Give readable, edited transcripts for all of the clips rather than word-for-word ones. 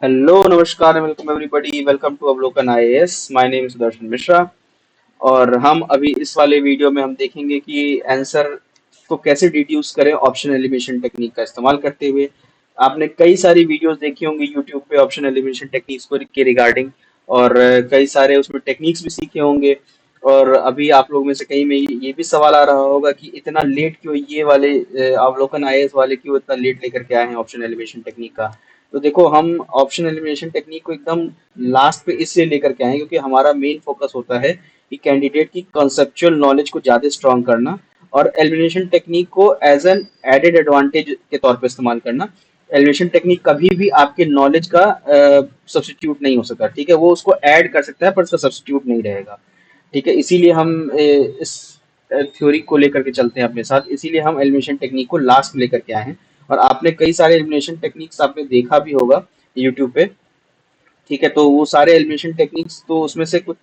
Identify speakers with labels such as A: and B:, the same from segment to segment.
A: Hello नमस्कार welcome everybody welcome to अवलोकन IAS. My name is Sudarshan Mishra. और हम अभी इस वाले वीडियो में हम देखेंगे कि आंसर को कैसे डिड्यूस करें ऑप्शन एलिमिनेशन टेक्निक का इस्तेमाल करते हुए। आपने कई सारी वीडियोस देखी होंगी यूट्यूब पे ऑप्शन एलिमिनेशन टेक्निक्स को के रिगार्डिंग। और कई सारे उसमें टेक्निक्स भी सीखे होंगे। और अभी आप लोग में से कई में ये भी सवाल आ रहा होगा कि इतना लेट क्यों ये वाले अवलोकन आईएएस वाले क्यों इतना लेट लेकर के आए हैं ऑप्शन एलिमिनेशन टेक्निक का। तो देखो हम ऑप्शन एलिमिनेशन टेक्निक को एकदम लास्ट पे इसलिए लेकर के आए हैं क्योंकि हमारा मेन फोकस होता है कि कैंडिडेट की कॉन्सेप्चुअल नॉलेज को ज्यादा स्ट्रॉन्ग करना और एलिमिनेशन टेक्निक को एज एन एडेड एडवांटेज के तौर पे इस्तेमाल करना। एलिमिनेशन टेक्निक कभी भी आपके नॉलेज का सब्स्टिट्यूट नहीं हो सकता, ठीक है। वो उसको ऐड कर सकता है पर उसका सब्स्टिट्यूट नहीं रहेगा, ठीक है। इसीलिए हम इस थ्योरी को लेकर के चलते हैं अपने साथ, इसीलिए हम एलिमिनेशन टेक्निक को लास्ट में लेकर के आए हैं। और आपने कई सारे एलिमिनेशन टेक्निक्स आपने देखा भी होगा यूट्यूब पे, ठीक है। तो वो सारे एलिमिनेशन टेक्निक्स तो उसमें से कुछ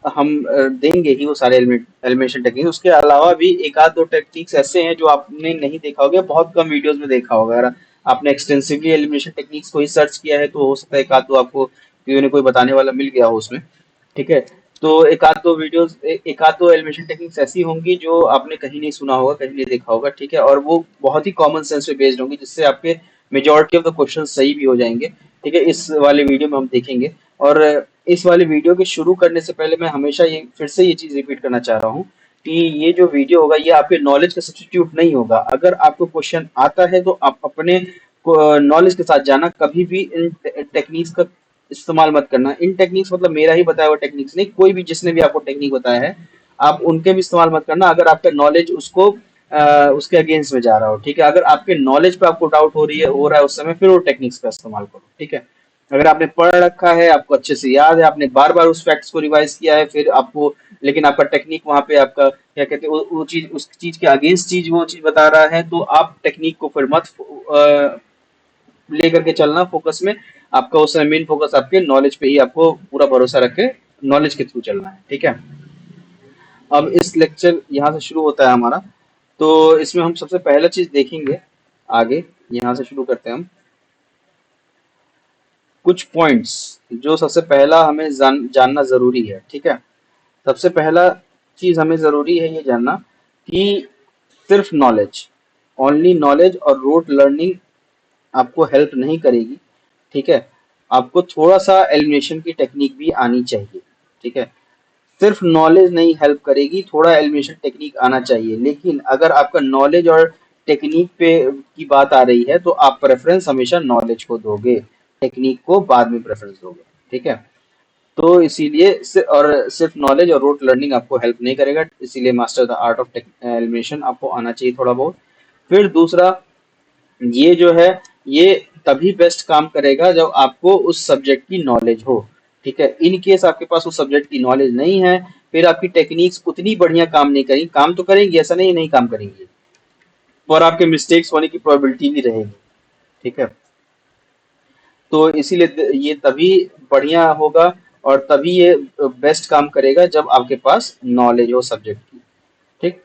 A: हम देंगे ही, वो सारे एलिमिनेशन टेक्निक्स। उसके अलावा भी एक आध दो टेक्निक्स ऐसे हैं जो आपने नहीं देखा होगा, बहुत कम वीडियोस में देखा होगा। अगर आपने एक्सटेंसिवली एलिमिनेशन टेक्निक्स को ही सर्च किया है तो हो सकता है एक आध दो आपको कोई ना कोई बताने वाला मिल गया हो उसमें, ठीक है। तो एक आध दो वीडियोस एक आध दो एलिमिनेशन टेक्निक्स ऐसी होंगी जो आपने कहीं नहीं सुना होगा, कहीं नहीं देखा होगा, ठीक है। और वो बहुत ही कॉमन सेंस पे बेस्ड होंगी जिससे आपके मेजोरिटी ऑफ द क्वेश्चन सही भी हो जाएंगे, ठीक है। इस वाले वीडियो में हम देखेंगे। और इस वाले वीडियो के शुरू करने से पहले मैं हमेशा ये फिर से ये चीज रिपीट करना चाह रहा हूँ कि ये जो वीडियो होगा ये आपके नॉलेज का सब्स्टिट्यूट नहीं होगा। अगर आपको क्वेश्चन आता है तो आप अपने नॉलेज के साथ जाना, कभी भी इन टेक्निक्स का इस्तेमाल मत करना। इन टेक्निक्स मतलब मेरा ही बताया हुआ टेक्निक्स नहीं, कोई भी जिसने भी आपको टेक्निक बताया है आप उनके भी इस्तेमाल मत करना अगर आपका नॉलेज उसको उसके अगेंस्ट में जा रहा हो, ठीक है। अगर आपके नॉलेज पे आपको डाउट हो रहा है उस समय, फिर वो टेक्निक्स का इस्तेमाल करो, ठीक है। अगर आपने पढ़ रखा है, आपको अच्छे से याद है, आपने बार बार उस फैक्ट्स को रिवाइज किया है, फिर आपको लेकिन आपका टेक्निक वहां पे आपका क्या कहते हैं वो चीज उस चीज के अगेंस्ट चीज वो चीज बता रहा है, तो आप टेक्निक को फिर मत लेकर के चलना फोकस में। आपका उस समय मेन फोकस आपके नॉलेज पे ही आपको पूरा भरोसा रख के नॉलेज के थ्रू चलना है, ठीक है। अब इस लेक्चर यहाँ से शुरू होता है हमारा, तो इसमें हम सबसे पहला चीज देखेंगे आगे। यहाँ से शुरू करते हैं हम कुछ पॉइंट्स जो सबसे पहला हमें जानना जरूरी है, ठीक है। सबसे पहला चीज हमें जरूरी है ये जानना कि सिर्फ नॉलेज, ओनली नॉलेज और रोट लर्निंग आपको हेल्प नहीं करेगी, ठीक है। आपको थोड़ा सा एलिमिनेशन की टेक्निक भी आनी चाहिए, ठीक है। सिर्फ नॉलेज नहीं हेल्प करेगी, थोड़ा एलिमिनेशन टेक्निक आना चाहिए। लेकिन अगर आपका नॉलेज और टेक्निक पे की बात आ रही है तो आप प्रेफरेंस हमेशा नॉलेज को दोगे, टेक्निक को बाद में प्रेफरेंस दोगे, ठीक है। तो इसीलिए और सिर्फ नॉलेज और रोट लर्निंग आपको हेल्प नहीं करेगा, इसीलिए master the art of elimination आपको आना चाहिए थोड़ा बहुत। फिर दूसरा, ये जो है ये तभी बेस्ट काम करेगा जब आपको उस सब्जेक्ट की नॉलेज हो, ठीक है। इन केस आपके पास उस सब्जेक्ट की नॉलेज नहीं है, फिर आपकी टेक्निक्स उतनी बढ़िया काम नहीं करेंगी। काम तो करेंगी, ऐसा नहीं नहीं काम करेंगी, और आपके मिस्टेक्स होने की प्रोबेबिलिटी भी रहेगी, ठीक है। तो इसीलिए ये तभी बढ़िया होगा और तभी ये बेस्ट काम करेगा जब आपके पास नॉलेज हो सब्जेक्ट की, ठीक।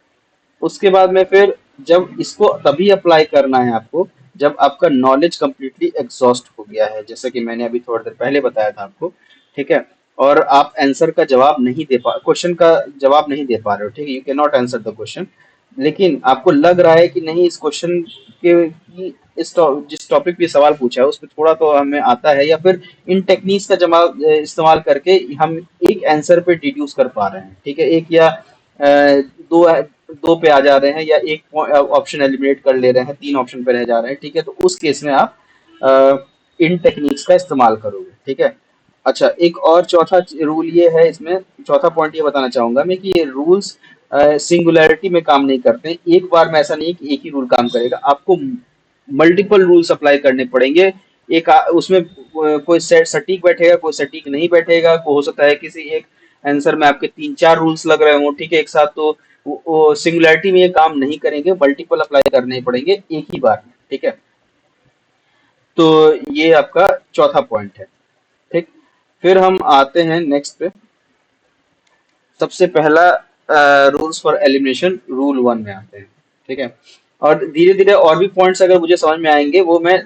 A: उसके बाद में फिर जब इसको तभी अप्लाई करना है आपको जब आपका नॉलेज कंप्लीटली एग्जॉस्ट हो गया है, जैसे कि मैंने अभी थोड़ी देर पहले बताया था आपको, ठीक है। और आप आंसर का जवाब नहीं दे पा क्वेश्चन का जवाब नहीं दे पा रहे हो, ठीक है। You can not answer the question, लेकिन आपको लग रहा है कि नहीं इस क्वेश्चन के की जिस टॉपिक पे सवाल पूछा है उसमें थोड़ा तो हमें आता है, या फिर इन टेक्निक्स का जवाब इस्तेमाल करके हम एक आंसर पे डिड्यूस कर पा रहे हैं, ठीक है। एक या दो दो पे आ जा रहे हैं, या एक ऑप्शन एलिमिनेट कर ले रहे हैं, तीन ऑप्शन पे रह जा रहे हैं, ठीक है। तो उस केस में आप इन टेक्निक्स का इस्तेमाल करोगे, ठीक है। अच्छा, एक और चौथा रूल ये है इसमें, चौथा पॉइंट ये बताना चाहूंगा मैं कि ये रूल्स सिंगुलैरिटी में काम नहीं करते हैं। एक बार में ऐसा नहीं है कि एक ही रूल काम करेगा, आपको मल्टीपल रूल्स अप्लाई करने पड़ेंगे। एक उसमें कोई सेट सटीक बैठेगा, कोई सटीक नहीं बैठेगा, हो सकता है किसी एक आंसर में आपके तीन चार रूल्स लग रहे हो, ठीक है, एक साथ। तो वो सिंगुलैरिटी में ये काम नहीं करेंगे, मल्टीपल अप्लाई करने पड़ेंगे एक ही बार में, ठीक है। तो ये आपका चौथा पॉइंट है, ठीक। फिर हम आते हैं नेक्स्ट पे। सबसे पहला rules for elimination rule one में आते हैं, ठीक है। और धीरे धीरे और भी पॉइंट्स अगर मुझे समझ में आएंगे वो मैं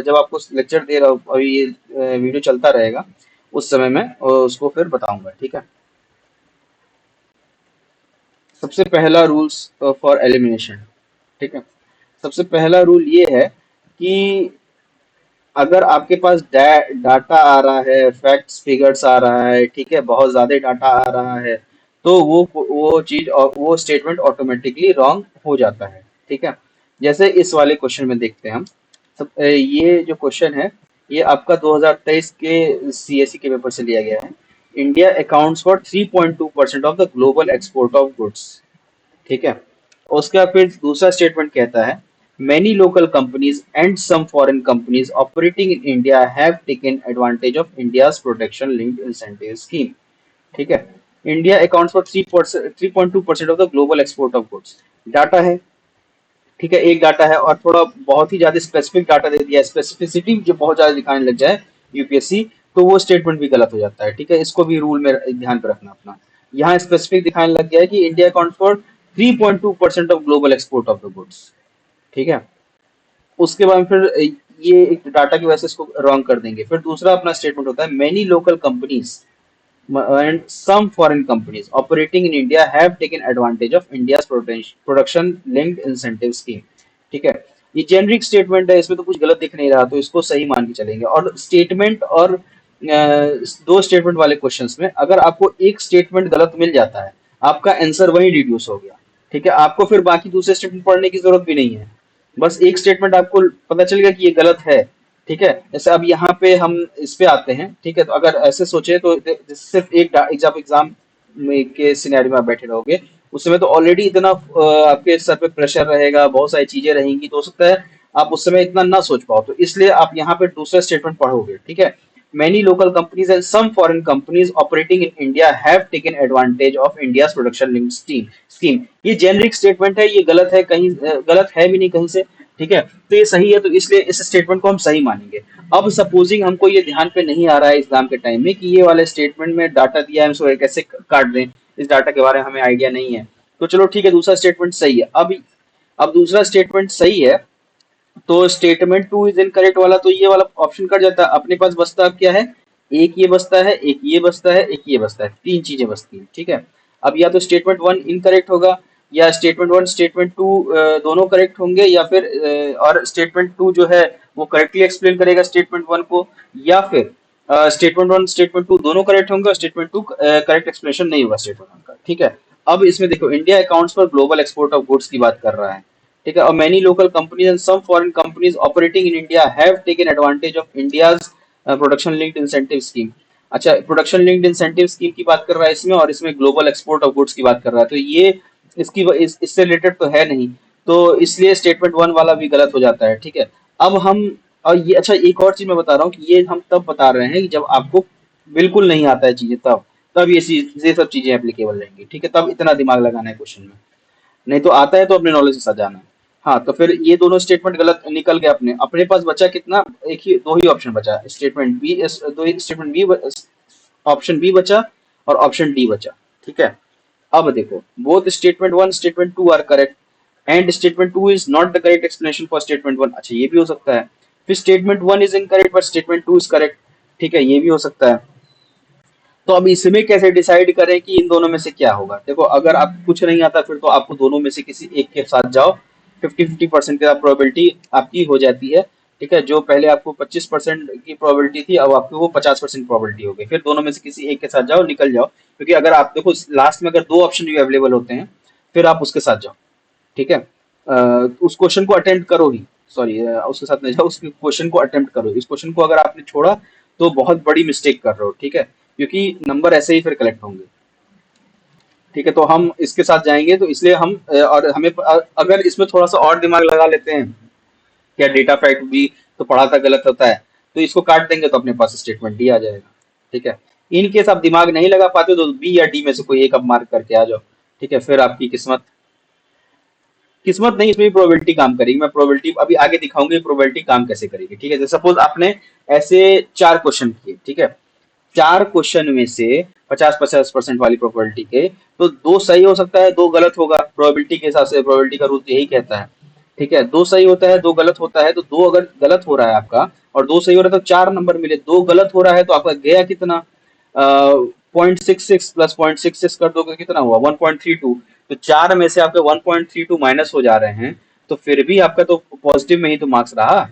A: जब आपको लेक्चर दे रहा हूँ और ये वीडियो चलता रहेगा उस समय मैं उसको फिर बताऊंगा, ठीक है। सबसे पहला रूल्स फॉर एलिमिनेशन, ठीक है। सबसे पहला रूल ये है कि अगर आपके पास डाटा आ रहा है, फैक्ट्स फिगर्स आ रहा है, ठीक है, बहुत ज्यादा डाटा आ रहा है, तो वो चीज और वो स्टेटमेंट ऑटोमेटिकली रॉन्ग हो जाता है, ठीक है। जैसे इस वाले क्वेश्चन में देखते हैं हम। ये जो क्वेश्चन है ये आपका 2023 के सीएससी के पेपर से लिया गया है। India accounts for 3.2% of the global export of goods, ठीक है। उसके बाद फिर दूसरा स्टेटमेंट कहता है many local companies and some foreign companies operating in India have taken advantage of India's protection linked incentive scheme, ठीक है। India accounts for 3.2% of the global export of goods, data है, ठीक है। एक डाटा है और थोड़ा बहुत ही ज्यादा स्पेसिफिक डाटा दे दिया है, स्पेसिफिसिटी जो बहुत ज्यादा दिखाने लग जाए यूपीएससी, तो वो स्टेटमेंट भी गलत हो जाता है, ठीक है। इसको भी रूल में ध्यान पे रखना अपना। यहाँ स्पेसिफिक दिखाने लग गया है कि India account for 3.2% of global export of the goods, ठीक है। उसके बाद फिर ये एक डाटा की वजह से इसको रॉन्ग कर देंगे। फिर दूसरा अपना स्टेटमेंट होता है many local companies and some foreign companies operating in India have taken advantage of India's production linked incentive scheme, ठीक है। ये जेनरिक स्टेटमेंट है, इसमें तो कुछ गलत दिख नहीं रहा, तो इसको सही मान के चलेंगे। और स्टेटमेंट और दो स्टेटमेंट वाले क्वेश्चंस में अगर आपको एक स्टेटमेंट गलत मिल जाता है, आपका आंसर वही डिड्यूस हो गया, ठीक है। आपको फिर बाकी दूसरे स्टेटमेंट पढ़ने की जरूरत भी नहीं है, बस एक स्टेटमेंट आपको पता चल गया कि ये गलत है, ठीक है। जैसे अब यहाँ पे हम इस पे आते हैं, ठीक है। तो अगर ऐसे सोचे तो सिर्फ एक एग्जाम में के सिनेरियो में आप बैठे रहोगे, उस समय तो ऑलरेडी इतना आपके सर पे प्रेशर रहेगा, बहुत सारी चीजें रहेंगी, तो हो सकता है आप उस समय इतना ना सोच पाओ, तो इसलिए आप यहाँ पे दूसरा स्टेटमेंट पढ़ोगे, ठीक है। Many local companies and some foreign companies operating in India have taken advantage of India's production linked scheme। ये जेनरिक स्टेटमेंट है, ये गलत है, कहीं गलत है भी नहीं कहीं से, ठीक है। तो ये सही है, तो इसलिए इस स्टेटमेंट को हम सही मानेंगे। अब सपोजिंग हमको ये ध्यान पे नहीं आ रहा है एग्जाम के टाइम में कि ये वाले स्टेटमेंट में डाटा दिया है, हम इसको कैसे काट दें, इस डाटा के बारे में हमें आइडिया नहीं है, तो चलो ठीक है, दूसरा स्टेटमेंट सही है। अब दूसरा स्टेटमेंट सही है, तो स्टेटमेंट टू इज इनकरेक्ट वाला तो ये वाला ऑप्शन कट जाता है। अपने पास बचता अब क्या है, एक ये बचता है, एक ये बचता है, एक ये बचता है, तीन चीजें बचती हैं, ठीक है। अब या तो स्टेटमेंट वन इनकरेक्ट होगा, या स्टेटमेंट वन स्टेटमेंट टू दोनों करेक्ट होंगे, या फिर और स्टेटमेंट टू जो है वो करेक्टली एक्सप्लेन करेगा स्टेटमेंट वन को, या फिर स्टेटमेंट वन स्टेटमेंट टू दोनों करेक्ट होंगे और स्टेटमेंट टू करेक्ट एक्सप्लेनेशन नहीं होगा स्टेटमेंट वन का, ठीक है। अब इसमें देखो इंडिया अकाउंट्स पर ग्लोबल एक्सपोर्ट ऑफ गुड्स की बात कर रहा है, ठीक है। और many local companies and some foreign companies operating in India have taken advantage of India's production linked incentive scheme. अच्छा, प्रोडक्शन लिंक्ड इंसेंटिव स्कीम की बात कर रहा है इसमें, और इसमें ग्लोबल एक्सपोर्ट ऑफ गुड्स की बात कर रहा है, तो ये इससे रिलेटेड तो है नहीं, तो इसलिए स्टेटमेंट वन वाला भी गलत हो जाता है, ठीक है। अब हम और ये अच्छा एक और चीज मैं बता रहा हूँ कि ये हम तब बता रहे हैं कि जब आपको बिल्कुल नहीं आता है चीजें, तब तब ये सब चीजें एप्लीकेबल रहेंगी, ठीक है। तब इतना दिमाग लगाना है क्वेश्चन में, नहीं तो आता है तो अपने नॉलेज से सजाना है। हाँ, तो फिर ये दोनों स्टेटमेंट गलत निकल गए। अपने अपने पास बचा कितना, एक ही दो ही ऑप्शन बचा, स्टेटमेंट बी, दो ही स्टेटमेंट बी, ऑप्शन बी बचा और ऑप्शन डी बचा, ठीक है। अब देखो both statement one statement two are correct and statement two is not the correct explanation for statement one. अच्छा, ये भी हो सकता है। फिर statement one is incorrect but statement two is correct, ठीक है, ये भी हो सकता है। तो अब इसमें कैसे डिसाइड करें कि इन दोनों में से क्या होगा। देखो अगर आपको कुछ नहीं आता फिर तो आपको दोनों में से किसी एक के साथ जाओ, 50-50% की प्रोबेबिलिटी आपकी हो जाती है, ठीक है। जो पहले आपको 25% की प्रोबेबिलिटी थी, अब आपको वो 50% प्रोबेबिलिटी हो गई। फिर दोनों में से किसी एक के साथ जाओ, निकल जाओ, क्योंकि अगर आप देखो लास्ट में अगर दो ऑप्शन भी अवेलेबल होते हैं, फिर आप उसके साथ जाओ, ठीक है। उस क्वेश्चन को अटेम्प्ट करो ही, सॉरी उसके साथ नहीं जाओ, उस क्वेश्चन को अटेम्प्ट करो। इस क्वेश्चन को अगर आपने छोड़ा तो बहुत बड़ी मिस्टेक कर रहे हो, ठीक है, क्योंकि नंबर ऐसे ही फिर कलेक्ट होंगे, ठीक है। तो हम इसके साथ जाएंगे, तो इसलिए हम और हमें अगर इसमें थोड़ा सा और दिमाग लगा लेते हैं, क्या डेटा फैक्ट भी तो पढ़ा था गलत होता है, तो इसको काट देंगे तो अपने पास स्टेटमेंट डी आ जाएगा, ठीक है। इन केस आप दिमाग नहीं लगा पाते तो बी या डी में से कोई एक आप मार्क करके आ जाओ, ठीक है। फिर आपकी किस्मत, किस्मत नहीं, इसमें भी प्रोबेबिलिटी काम करेगी। मैं प्रोबेबिलिटी अभी आगे दिखाऊंगी प्रोबेबिलिटी काम कैसे करेगी, ठीक है। जैसे सपोज आपने ऐसे चार क्वेश्चन किए, ठीक है, चार क्वेश्चन में से 50-50% वाली प्रोबेबिलिटी के, तो दो सही हो सकता है, दो गलत होगा, प्रोबेबिलिटी के हिसाब से, प्रोबेबिलिटी का रूल यही कहता है। ठीक है, दो सही होता है दो गलत होता है, तो दो अगर गलत हो रहा है आपका और दो सही हो रहा है तो 4 नंबर मिले, दो गलत हो रहा है तो आपका गया कितना, 0.66 प्लस 0.66 कर दोगे कितना हुआ 1.32, तो चार में से आपके 1.32 माइनस हो जा रहे हैं, तो फिर भी आपका तो पॉजिटिव में ही तो मार्क्स रहा,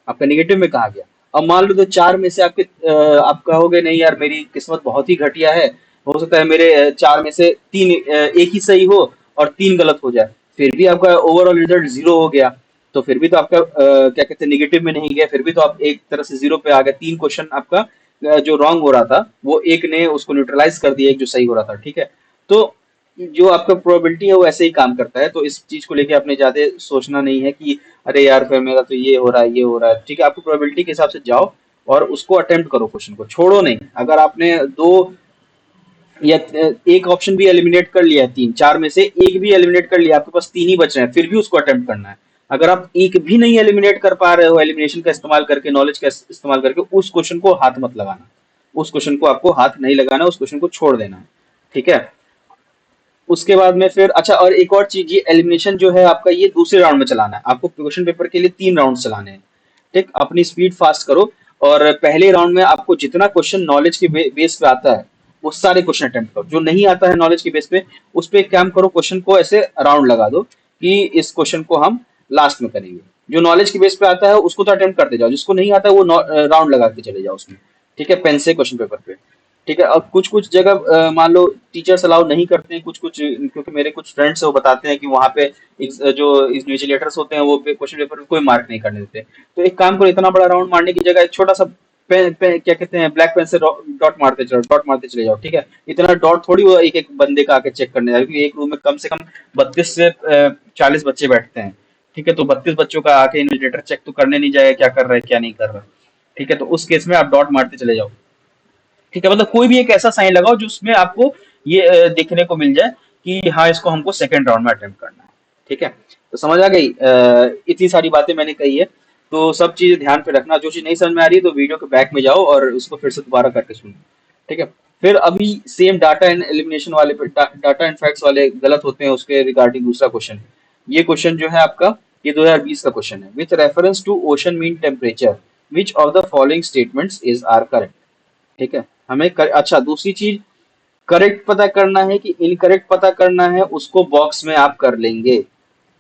A: आपका नेगेटिव में कहा गया। अब मान लो तो चार में से आपके आप कहोगे नहीं यार मेरी किस्मत बहुत ही घटिया है, हो सकता है मेरे चार में से तीन एक ही सही हो और तीन गलत हो जाए, फिर भी आपका ओवरऑल रिजल्ट जीरो हो गया, तो फिर भी तो आपका क्या कहते हैं नेगेटिव में नहीं गया, फिर भी तो आप एक तरह से जीरो पे आ गए, तीन क्वेश्चन आपका जो रॉन्ग हो रहा था वो एक ने उसको न्यूट्रलाइज कर दिया, एक जो सही हो रहा था, ठीक है। तो जो आपका प्रोबेबिलिटी है वो ऐसे ही काम करता है, तो इस चीज को लेके आपने ज्यादा सोचना नहीं है कि अरे यार फिर मेरा तो ये हो रहा है ये हो रहा है, ठीक है, आपको प्रोबेबिलिटी के हिसाब से जाओ और उसको अटेम्प्ट करो, क्वेश्चन को छोड़ो नहीं। अगर आपने दो या एक ऑप्शन भी एलिमिनेट कर लिया है, तीन चार में से एक भी एलिमिनेट कर लिया, आपके पास तीन ही बच रहे हैं, फिर भी उसको अटेम्प्ट करना है। अगर आप एक भी नहीं एलिमिनेट कर पा रहे हो एलिमिनेशन का इस्तेमाल करके, नॉलेज का इस्तेमाल करके, उस क्वेश्चन को हाथ मत लगाना, उस क्वेश्चन को आपको हाथ नहीं लगाना, उस क्वेश्चन को छोड़ देना है, ठीक है। उसके बाद में फिर अच्छा, और एक और चीज, ये एलिमिनेशन जो है आपका ये दूसरे राउंड में चलाना है आपको, क्वेश्चन पेपर के लिए तीन राउंड चलाने हैं, ठीक, अपनी स्पीड फास्ट करो। और पहले राउंड में आपको जितना क्वेश्चन नॉलेज के बेस पे आता है वो सारे क्वेश्चन अटेम्प्ट करो, जो नहीं आता है नॉलेज के बेस पे उस पे एक काम करो, क्वेश्चन को ऐसे राउंड लगा दो कि इस क्वेश्चन को हम लास्ट में करेंगे। जो नॉलेज के बेस पे आता है उसको तो अटेम्प्ट करते जाओ, जिसको नहीं आता है वो राउंड लगा के चले जाओ उसमें, ठीक है, पेन से क्वेश्चन पेपर पे, ठीक है। और कुछ कुछ जगह मान लो टीचर्स अलाउ नहीं करते हैं, कुछ कुछ, क्योंकि मेरे कुछ फ्रेंड्स हैं वो बताते हैं कि वहाँ पे जो इन्विजिलेटर्स होते हैं वो क्वेश्चन पेपर में कोई मार्क नहीं करने देते, तो एक काम करो, इतना बड़ा राउंड मारने की जगह एक छोटा सा क्या कहते हैं ब्लैक पेन से डॉट मारते चले जाओ, ठीक है। इतना डॉट थोड़ी वो एक एक बंदे का आके चेक करने जाए, क्योंकि एक रूम में कम से कम 32 से 40 बच्चे बैठते हैं, ठीक है, तो 32 बच्चों का आके इन्विजिलेटर चेक तो करने नहीं जाएगा क्या कर रहा है क्या नहीं कर रहा है, ठीक है, तो उस केस में आप डॉट मारते चले जाओ, ठीक है, मतलब कोई भी एक ऐसा साइन लगाओ जो उसमें आपको ये देखने को मिल जाए कि हाँ इसको हमको सेकंड राउंड में अटेम्प्ट करना है, ठीक है। तो समझ आ गई, इतनी सारी बातें मैंने कही है, तो सब चीजें ध्यान पे रखना, जो चीज नहीं समझ में आ रही है तो वीडियो के बैक में जाओ और उसको फिर से दोबारा करके सुनो, ठीक है। फिर अभी सेम डाटा एंड एलिमिनेशन वाले पे, डाटा एंड फैक्ट्स वाले गलत होते हैं उसके रिगार्डिंग दूसरा क्वेश्चन है। ये क्वेश्चन जो है आपका ये 2020 का क्वेश्चन है, with reference to ocean mean temperature which of the following statements is are correct, ठीक है। अच्छा दूसरी चीज, करेक्ट पता करना है कि इनकरेक्ट पता करना है, उसको बॉक्स में आप कर लेंगे।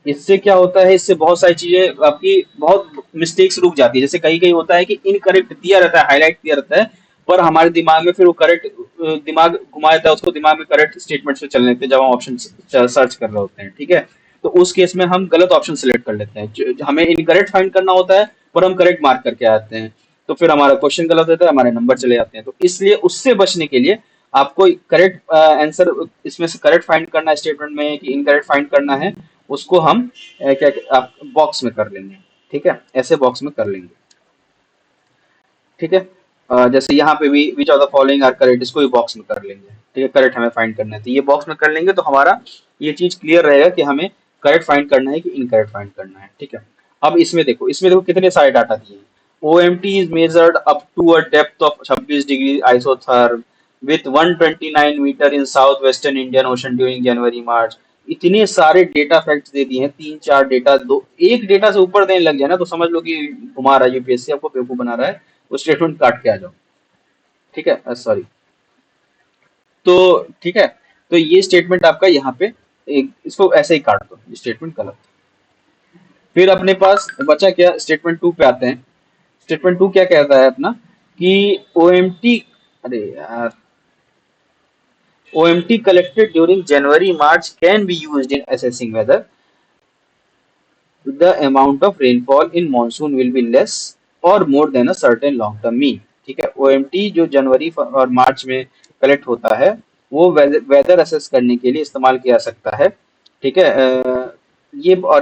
A: इससे क्या होता है, इससे बहुत सारी चीजें आपकी बहुत मिस्टेक्स रुक जाती है, जैसे कहीं कहीं होता है कि इनकरेक्ट दिया रहता है, हाईलाइट दिया रहता है, पर हमारे दिमाग में फिर वो करेक्ट, दिमाग घुमा देता है उसको, दिमाग में करेक्ट स्टेटमेंट से चलने लगते हैं जब हम ऑप्शन सर्च कर रहे होते हैं, ठीक है। तो उस केस में हम गलत ऑप्शन सेलेक्ट कर लेते हैं, हमें इनकरेक्ट फाइंड करना होता है पर हम करेक्ट मार्क करके आते हैं, तो फिर हमारा क्वेश्चन गलत होता है, हमारे नंबर चले जाते हैं, तो इसलिए उससे बचने के लिए आपको करेक्ट आंसर इसमें से करेक्ट फाइंड करना है स्टेटमेंट में कि इनकरेक्ट फाइंड करना है, उसको हम क्या आप बॉक्स में कर लेंगे, ठीक है, ऐसे बॉक्स में कर लेंगे, ठीक है। जैसे यहाँ पे भी which of the following are correct, इसको भी बॉक्स में कर लेंगे, ठीक है, करेक्ट हमें फाइंड करना है तो ये बॉक्स में कर लेंगे, तो हमारा ये चीज क्लियर रहेगा कि हमें करेक्ट फाइंड करना है कि इनकरेक्ट फाइंड करना है, ठीक है। अब इसमें देखो कितने सारे डाटा दिए हैं। OMT is measured up to a depth of 26 degree isotherm with 129 metre in south western Indian ocean during January March. इतने सारे डेटा फैक्ट्स दे दिए हैं, तीन चार डेटा, दो एक डेटा से ऊपर देने लग जाए ना तो समझ लो कि घुमा रहा है यूपीएससी, आपको बेवकूफ बना रहा है, वो स्टेटमेंट काट के आ जाओ, ठीक है, सॉरी। तो ठीक है, तो ये स्टेटमेंट आपका यहाँ पे इसको ऐसे ही काट दो, ये स्टेटमेंट गलत। फिर अपने पास बचा क्या, स्टेटमेंट टू पे आते हैं। स्टेटमेंट टू क्या कहता है अपना कि ओएमटी, अरे यार, OMT collected during January March can be used in assessing whether the amount of rainfall in monsoon will be less or more than a certain long term mean, ठीक है। OMT जो जनवरी और मार्च में कलेक्ट होता है वो वेदर असेस करने के लिए इस्तेमाल किया जा सकता है, ठीक है।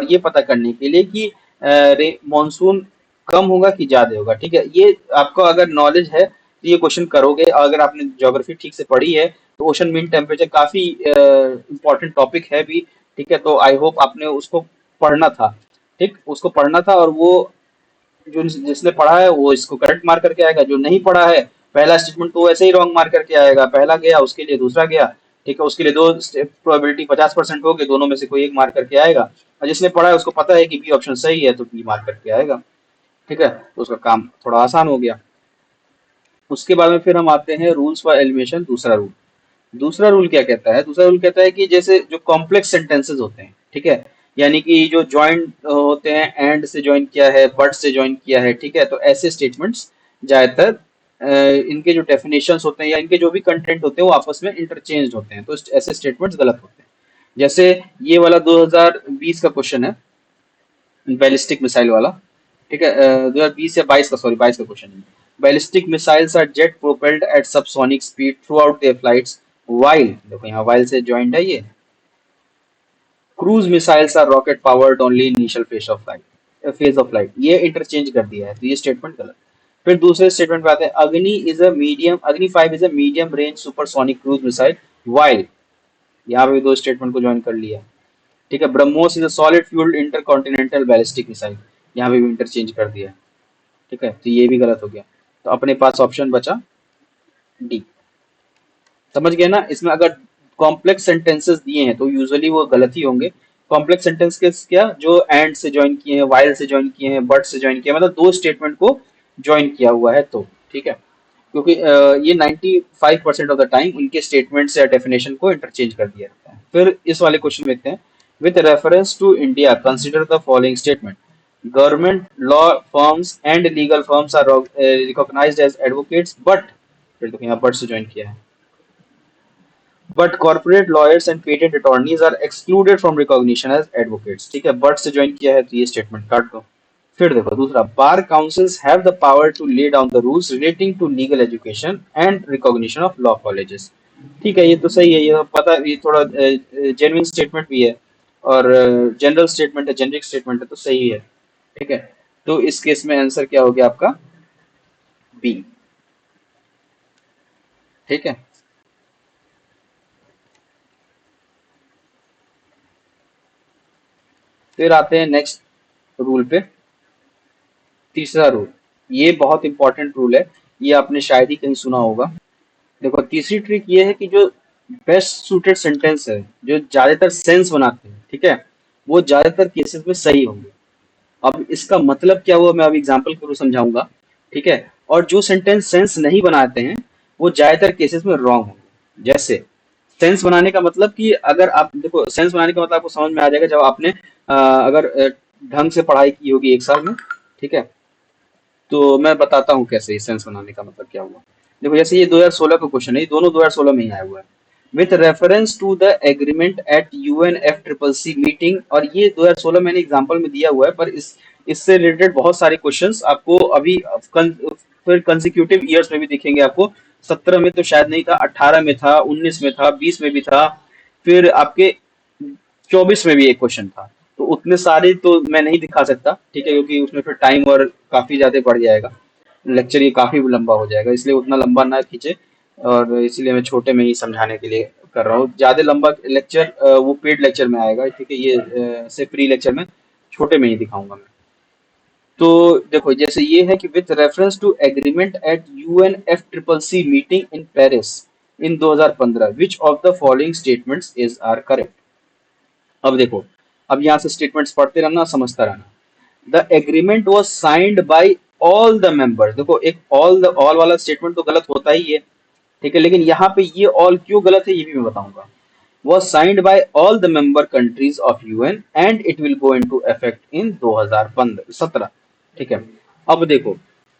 A: ये पता करने के लिए कि मॉनसून कम होगा कि ज्यादा होगा, ठीक है। ये आपको अगर नॉलेज है तो ये क्वेश्चन करोगे, अगर आपने ज्योग्राफी ठीक से पढ़ी है तो ओशन मीन टेम्परेचर काफी इम्पोर्टेंट टॉपिक है भी, ठीक है, तो आई होप आपने उसको पढ़ना था, ठीक, उसको पढ़ना था, और वो जो जिसने पढ़ा है वो इसको करेक्ट मार्क करके आएगा, जो नहीं पढ़ा है पहला स्टेटमेंट तो ऐसे ही रॉन्ग मार्क करके आएगा, पहला गया उसके लिए दूसरा गया, ठीक है, उसके लिए दो प्रोबेबिलिटी 50% होगी, दोनों में से कोई एक मार्क करके आएगा, और जिसने पढ़ा है उसको पता है कि बी ऑप्शन सही है, तो बी मार्क करके आएगा। ठीक है, तो उसका काम थोड़ा आसान हो गया। उसके बाद में फिर हम आते हैं रूल्स फॉर एलिमिनेशन, दूसरा रूल। दूसरा रूल क्या कहता है? दूसरा रूल कहता है कि जैसे जो कॉम्प्लेक्स सेंटेंसेस होते हैं, ठीक है, यानी कि जो ज्वाइंट होते हैं, एंड से ज्वाइन किया है, बट से ज्वाइन किया है, ठीक है, तो ऐसे स्टेटमेंट्स ज्यादातर इनके जो डेफिनेशंस होते हैं या इनके जो भी कंटेंट होते हैं वो आपस में इंटरचेंज होते हैं, तो ऐसे स्टेटमेंट्स गलत होते हैं। जैसे ये वाला 2020 का क्वेश्चन है, बैलिस्टिक मिसाइल वाला, ठीक है, 2020 या 22 का, सॉरी 22 का क्वेश्चन है। Ballistic missiles are jet propelled at subsonic speed throughout their flights while, देखो यहाँ वाइल से ज्वाइंट है ये। Cruise missiles are rocket powered only initial phase of flight, ये इंटरचेंज कर दिया है, तो ये स्टेटमेंट गलत। फिर दूसरे स्टेटमेंट पे आते हैं, अग्नि 5 is a medium range supersonic cruise missile while, यहाँ पे भी दो स्टेटमेंट को ज्वाइन कर लिया। ठीक है, BrahMos is a solid fuelled intercontinental ballistic missile, यहाँ पे भी इंटरचेंज कर दिया। ठीक है, तो ये भी गलत हो गया। तो अपने पास ऑप्शन बचा डी। समझ गए ना? इसमें अगर कॉम्प्लेक्स सेंटेंसेस दिए हैं तो यूजुअली वो गलत ही होंगे। कॉम्प्लेक्स सेंटेंस के क्या, जो एंड से ज्वाइन किए हैं, वाइल से ज्वाइन किए हैं, बट से ज्वाइन किया, मतलब दो स्टेटमेंट को ज्वाइन किया हुआ है, तो ठीक है। क्योंकि ये 95% ऑफ द टाइम उनके स्टेटमेंट्स या डेफिनेशन को इंटरचेंज कर दिया जाता है। फिर इस वाले क्वेश्चन में देखते हैं, with reference to India consider the following statement, government law firms and legal firms are recognised as advocates but, फिर देखो यहाँ बट से ज्वाइन किया है, but corporate lawyers and patent attorneys are excluded from recognition as advocates. ठीक है, but से join किया है, तो ये स्टेटमेंट काट दो। फिर देखो दूसरा, bar councils have the power to lay down the rules relating to legal education and recognition of law colleges. ठीक है, ये तो सही है, ये तो पता, ये थोड़ा जेन्युइन स्टेटमेंट भी है और जनरल स्टेटमेंट है, जेनरिक स्टेटमेंट है, तो सही है। ठीक है, तो इस केस में आंसर क्या हो गया आपका? बी। ठीक है, फिर आते हैं नेक्स्ट रूल पे। तीसरा रूल, ये बहुत इंपॉर्टेंट रूल है, ये आपने शायद ही कहीं सुना होगा। देखो तीसरी ट्रिक ये है कि जो बेस्ट सूटेड सेंटेंस है, जो ज्यादातर सेंस बनाते हैं, ठीक है, वो ज्यादातर केसेस में सही होंगे। अब इसका मतलब क्या हुआ, मैं अभी एग्जांपल के थ्रू समझाऊंगा। ठीक है, और जो सेंटेंस सेंस नहीं बनाते हैं वो ज्यादातर केसेस में रॉन्ग होंगे। जैसे सेंस बनाने का मतलब कि अगर आप देखो, सेंस बनाने का मतलब आपको समझ में आ जाएगा जब आपने अगर ढंग से पढ़ाई की होगी एक साल में। ठीक है, तो मैं बताता हूँ कैसे सेंस बनाने का मतलब क्या हुआ। देखो जैसे ये 2016 का क्वेश्चन है, ये दोनों 2016 में ही आया हुआ है। With reference to the agreement at UNFCCC meeting, और ये 2016 मैंने एग्जांपल में दिया हुआ है, पर इससे रिलेटेड बहुत सारे क्वेश्चंस आपको अभी फिर कंसेक्यूटिव ईयर्स में भी दिखेंगे आपको। 17 में तो शायद नहीं था, 18 में था, 19 में था, 20 में भी था, फिर आपके 24 में भी एक क्वेश्चन था। तो उतने सारे तो मैं नहीं दिखा सकता, ठीक है, क्योंकि उसमें फिर टाइम और काफी ज्यादा बढ़ जाएगा, लेक्चर ये काफी लंबा हो जाएगा, इसलिए उतना लंबा ना खींचे। और इसीलिए मैं छोटे में ही समझाने के लिए कर रहा हूँ। ज्यादा लंबा लेक्चर वो पेड लेक्चर में आएगा, ठीक है, ये से फ्री लेक्चर में छोटे में ही दिखाऊंगा मैं। तो देखो जैसे ये है कि with reference to agreement at UNFCCC meeting in Paris in 2015, which of the following statements is are correct. अब देखो, अब यहाँ से स्टेटमेंट्स पढ़ते रहना, समझता रहना। The agreement was signed by all the members, देखो एक ऑल वाला स्टेटमेंट तो गलत होता ही है, ठीक है, लेकिन यहाँ पे ये ऑल क्यों गलत है ये भी मैं बताऊंगा। Was signed by all the member countries of UN and it will go into effect in 2017। ठीक है, अब देखो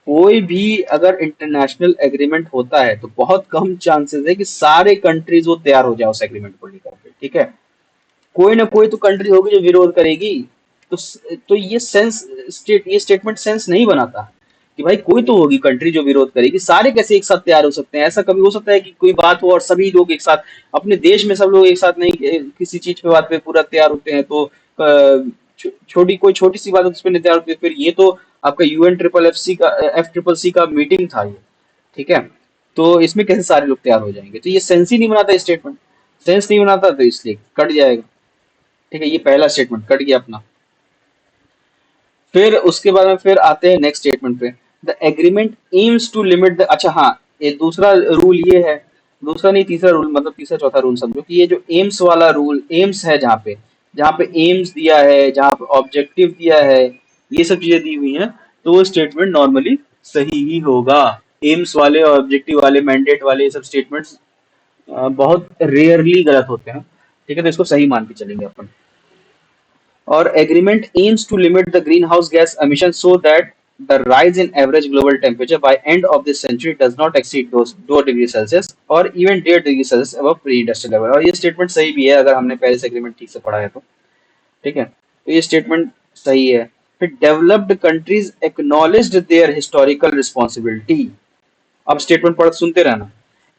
A: कोई भी अगर इंटरनेशनल एग्रीमेंट होता है तो बहुत कम चांसेस है कि सारे कंट्रीज वो तैयार हो जाए उस एग्रीमेंट को लेकर के। ठीक है, कोई ना कोई तो कंट्री होगी जो विरोध करेगी। तो तो ये स्टेटमेंट सेंस नहीं बनाता कि भाई कोई तो होगी कंट्री जो विरोध करेगी, सारे कैसे एक साथ तैयार हो सकते हैं? ऐसा कभी हो सकता है कि कोई बात हो और सभी लोग एक साथ, अपने देश में सब लोग एक साथ नहीं किसी चीज पे, बात पे पूरा तैयार होते हैं, तो छोटी कोई छोटी सी बात है उस पर नहीं तैयार होते? फिर ये तो आपका UNFCCC का मीटिंग था ये। ठीक है, तो इसमें कैसे सारे लोग तैयार हो जाएंगे? तो ये सेंस ही नहीं बनाता स्टेटमेंट, सेंस नहीं बनाता, तो इसलिए कट जाएगा। ठीक है, ये पहला स्टेटमेंट कट गया अपना। फिर उसके बाद में फिर आते हैं नेक्स्ट स्टेटमेंट पे, the agreement aims to limit the, अच्छा हाँ, ये दूसरा रूल ये है, दूसरा नहीं तीसरा रूल, मतलब तीसरा चौथा रूल समझो कि ये जो एम्स वाला रूल, एम्स है जहाँ पे, जहाँ पे एम्स दिया है, जहाँ पे ऑब्जेक्टिव दिया है, ये सब चीजें दी हुई हैं, तो वो स्टेटमेंट नॉर्मली सही ही होगा। एम्स वाले और ऑब्जेक्टिव वाले, मैंडेट वाले, ये सब स्टेटमेंट्स बहुत रेयरली गलत होते हैं। ठीक है, तो इसको सही मान के चलेंगे अपन। और agreement aims to limit the greenhouse gas emissions so that the rise in average global temperature by end of this century does not exceed those 2 degree Celsius और even 1.5 degree Celsius above pre industrial level. और ये statement सही भी है अगर हमने Paris agreement ठीक से पढ़ा है तो। ठीक है, तो ये स्टेटमेंट सही है। फिर developed countries acknowledged their historical responsibility. अब स्टेटमेंट पढ़ सुनते रहना।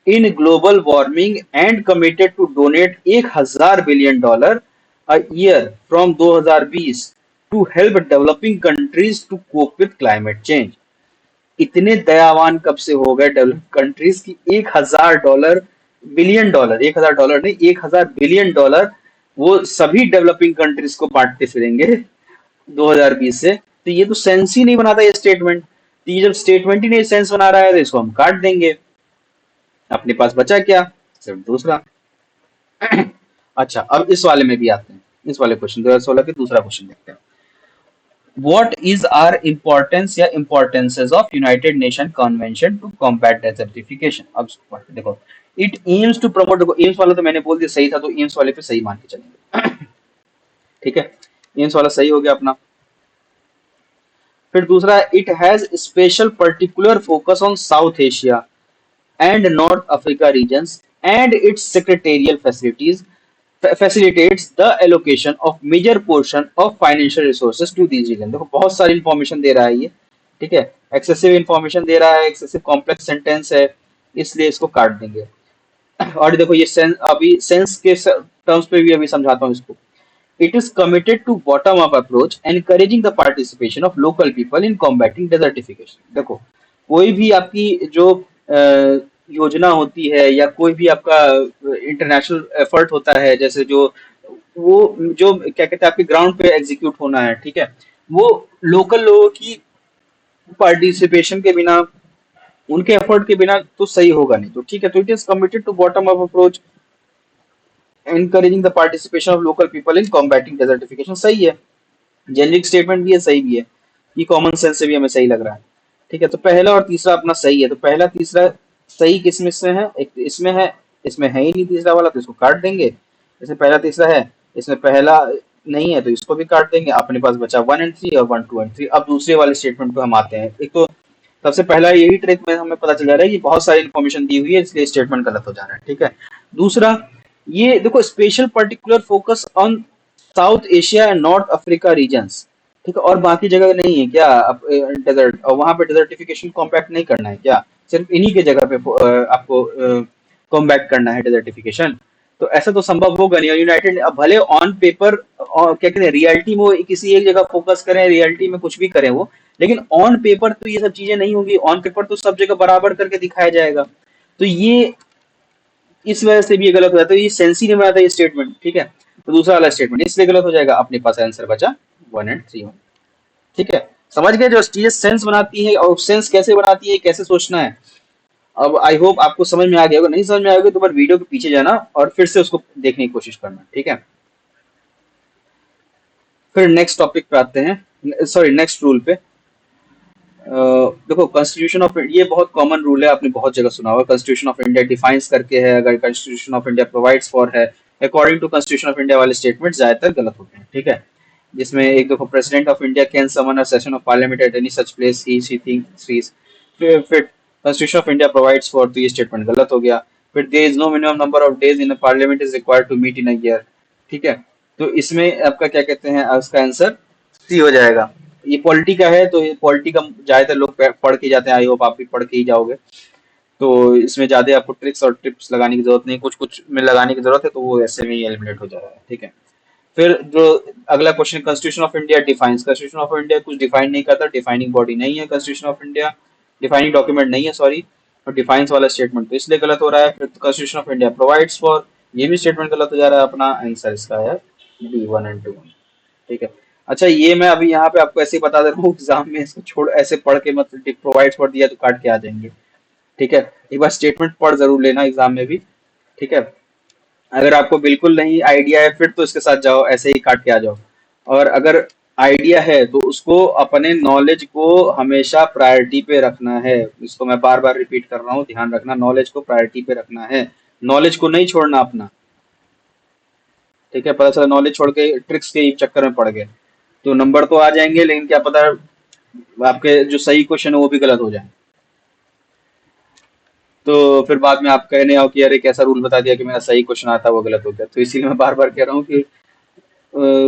A: In global warming and committed to donate 1,000 billion dollar a year from 2020 to help developing countries to cope with climate change. इतने दयावान कब से हो गए डेवलप कंट्रीज की 1,000 डॉलर, बिलियन डॉलर, 1,000 डॉलर नहीं, 1,000 बिलियन डॉलर वो सभी डेवलपिंग कंट्रीज को बांटते फिरेंगे 2020 से। तो ये तो सेंस ही नहीं बनाता ये स्टेटमेंट। तो ये जब स्टेटमेंट ही नहीं सेंस बना रहा है तो इसको हम काट देंगे। अपने पास बचा क्या, सिर्फ दूसरा। अच्छा, अब इस वाले में भी आते हैं, इस वाले क्वेश्चन 2016 के दूसरा क्वेश्चन देखते हैं। What is our importance या importances of United Nation Convention to combat desertification? अब देखो, it aims to promote, देखो एम्स वाला तो मैंने बोल दिया सही था, तो एम्स वाले पे सही मान के चलेंगे। ठीक है, एम्स वाला सही हो गया अपना। फिर दूसरा, it has special particular focus on South Asia and North Africa regions and its secretarial facilitates the allocation of major portion of financial resources to these regions। देखो बहुत सारी इंफॉर्मेशन दे रहा है ये। ठीक है, एक्सेसिव इंफॉर्मेशन दे रहा है, एक्सेसिव कॉम्प्लेक्स सेंटेंस है, इसलिए इसको काट देंगे। और देखो ये सेंस, अभी सेंस के टर्म्स पे भी अभी समझाता हूँ इसको। It is committed to bottom-up approach, encouraging the participation of local people in combating desertification। देखो, कोई भी आपकी जो योजना होती है या कोई भी आपका इंटरनेशनल एफर्ट होता है, जैसे जो वो जो क्या कहते हैं आपके ग्राउंड पे एग्जीक्यूट होना है, ठीक है, वो लोकल लोगों की पार्टिसिपेशन के बिना, उनके एफर्ट के बिना तो सही होगा नहीं। तो ठीक है, तो it is committed to bottom up approach encouraging the participation of local people in combating desertification। सही है, जेनरिक स्टेटमेंट भी है, सही भी है, ये कॉमन सेंस से भी हमें सही लग रहा है। ठीक है, तो पहला और तीसरा अपना सही है। तो पहला तीसरा सही किस में से है, एक तो इसमें है, इसमें है ही नहीं तीसरा वाला, तो इसको काट देंगे। इसमें पहला तीसरा है, इसमें पहला नहीं है, तो इसको भी काट देंगे। अपने पास बचा 1 और 3 और 1, 2 और 3। अब दूसरे वाले स्टेटमेंट पे हम आते हैं। एक तो सबसे पहला यही ट्रिक में हमें पता चल जा रहा है कि बहुत सारी इन्फॉर्मेशन दी हुई है, इसलिए स्टेटमेंट गलत हो जा रहा है। ठीक है, दूसरा, ये देखो special particular focus on South Asia and North Africa regions. ठीक है, और बाकी जगह नहीं है क्या डेजर्ट, और वहां पे डेजर्टिफिकेशन कॉम्पैक्ट नहीं करना है क्या, सिर्फ इन्हीं के जगह पे आपको कॉम्बैक्ट करना है डेजर्टिफिकेशन। तो ऐसा तो संभव होगा नहीं। और यूनाइटेड अब भले ऑन पेपर क्या कहते हैं रियलिटी में वो किसी एक जगह फोकस करें, रियलिटी में कुछ भी करें वो, लेकिन ऑन पेपर तो ये सब चीजें नहीं होंगी। ऑन पेपर तो सब जगह बराबर करके दिखाया जाएगा। तो ये इस वजह से भी ये गलत हो जाता है, ये सेंस ही नहीं बनाता ये स्टेटमेंट। ठीक है, तो दूसरा वाला स्टेटमेंट इसलिए गलत हो जाएगा। अपने पास आंसर बचा 1 और 3। ठीक है, समझ गए जो चीजें सेंस बनाती है और सेंस कैसे बनाती है, कैसे सोचना है। अब आई होप आपको समझ में आ गया होगा। नहीं समझ में आएगा तो बार वीडियो के पीछे जाना और फिर से उसको देखने की कोशिश करना। ठीक है, फिर नेक्स्ट टॉपिक पे आते हैं, सॉरी नेक्स्ट रूल पे। देखो कॉन्स्टिट्यूशन ऑफ, ये बहुत कॉमन रूल है, आपने बहुत जगह सुना होगा। कॉन्स्टिट्यूशन ऑफ इंडिया डिफाइंस करके है, अगर constitution of India provides for है, according to constitution of India वाले स्टेटमेंट ज्यादातर गलत होते हैं। ठीक है, जिसमें एक देखो, president of India can summon a session of parliament at any such place he she thinks. फिर constitution of India provides for, तो ये स्टेटमेंट गलत हो गया। फिर there is no minimum number of days in parliament is required to meet in a year. ठीक है, तो इसमें आपका क्या कहते हैं, उसका आंसर सी हो जाएगा। ये पॉलिटी का है, तो ये पॉलिटी का ज्यादातर लोग पढ़ के जाते हैं, आई होप आप भी पढ़ के ही जाओगे। तो इसमें ज्यादा आपको ट्रिक्स और टिप्स लगाने की जरूरत नहीं, कुछ कुछ में लगाने की जरूरत है, तो वो ऐसे में ही एलिमिनेट हो जा रहा है। ठीक है, फिर जो अगला question, constitution of India defines. Constitution of India कुछ डिफाइन नहीं करता, डिफाइनिंग बॉडी नहीं है constitution of India, defining document नहीं है, सॉरी। और डिफाइंस वाला स्टेटमेंट तो इसलिए गलत हो रहा है। फिर constitution of India provides for, ये भी स्टेटमेंट गलत हो जा रहा है। अपना आंसर इसका है B1 और 2। ठीक है, अच्छा ये मैं अभी यहाँ पे आपको ऐसे ही बता दे रहा हूँ, एग्जाम में इसको छोड़ ऐसे पढ़ के मत, प्रोवाइड्स फॉर दिया तो काट के आ जाएंगे। ठीक है, एक बार स्टेटमेंट पढ़ जरूर लेना एग्जाम में भी। ठीक है, अगर आपको बिल्कुल नहीं आइडिया है फिर तो इसके साथ जाओ, ऐसे ही काट के आ जाओ। और अगर आइडिया है तो उसको, अपने नॉलेज को हमेशा प्रायोरिटी पे रखना है। इसको मैं बार बार रिपीट कर रहा हूँ, ध्यान रखना, नॉलेज को प्रायोरिटी पे रखना है। नॉलेज को नहीं छोड़ना अपना। ठीक है, पता चला नॉलेज छोड़ के ट्रिक्स के चक्कर में पड़ गए तो नंबर तो आ जाएंगे, लेकिन क्या पता आपके जो सही क्वेश्चन है वो भी गलत हो जाए। तो फिर बाद में आप कहने आओ कि अरे कैसा रूल बता दिया कि मेरा सही क्वेश्चन आया था वो गलत हो गया। तो इसीलिए मैं बार बार कह रहा हूँ कि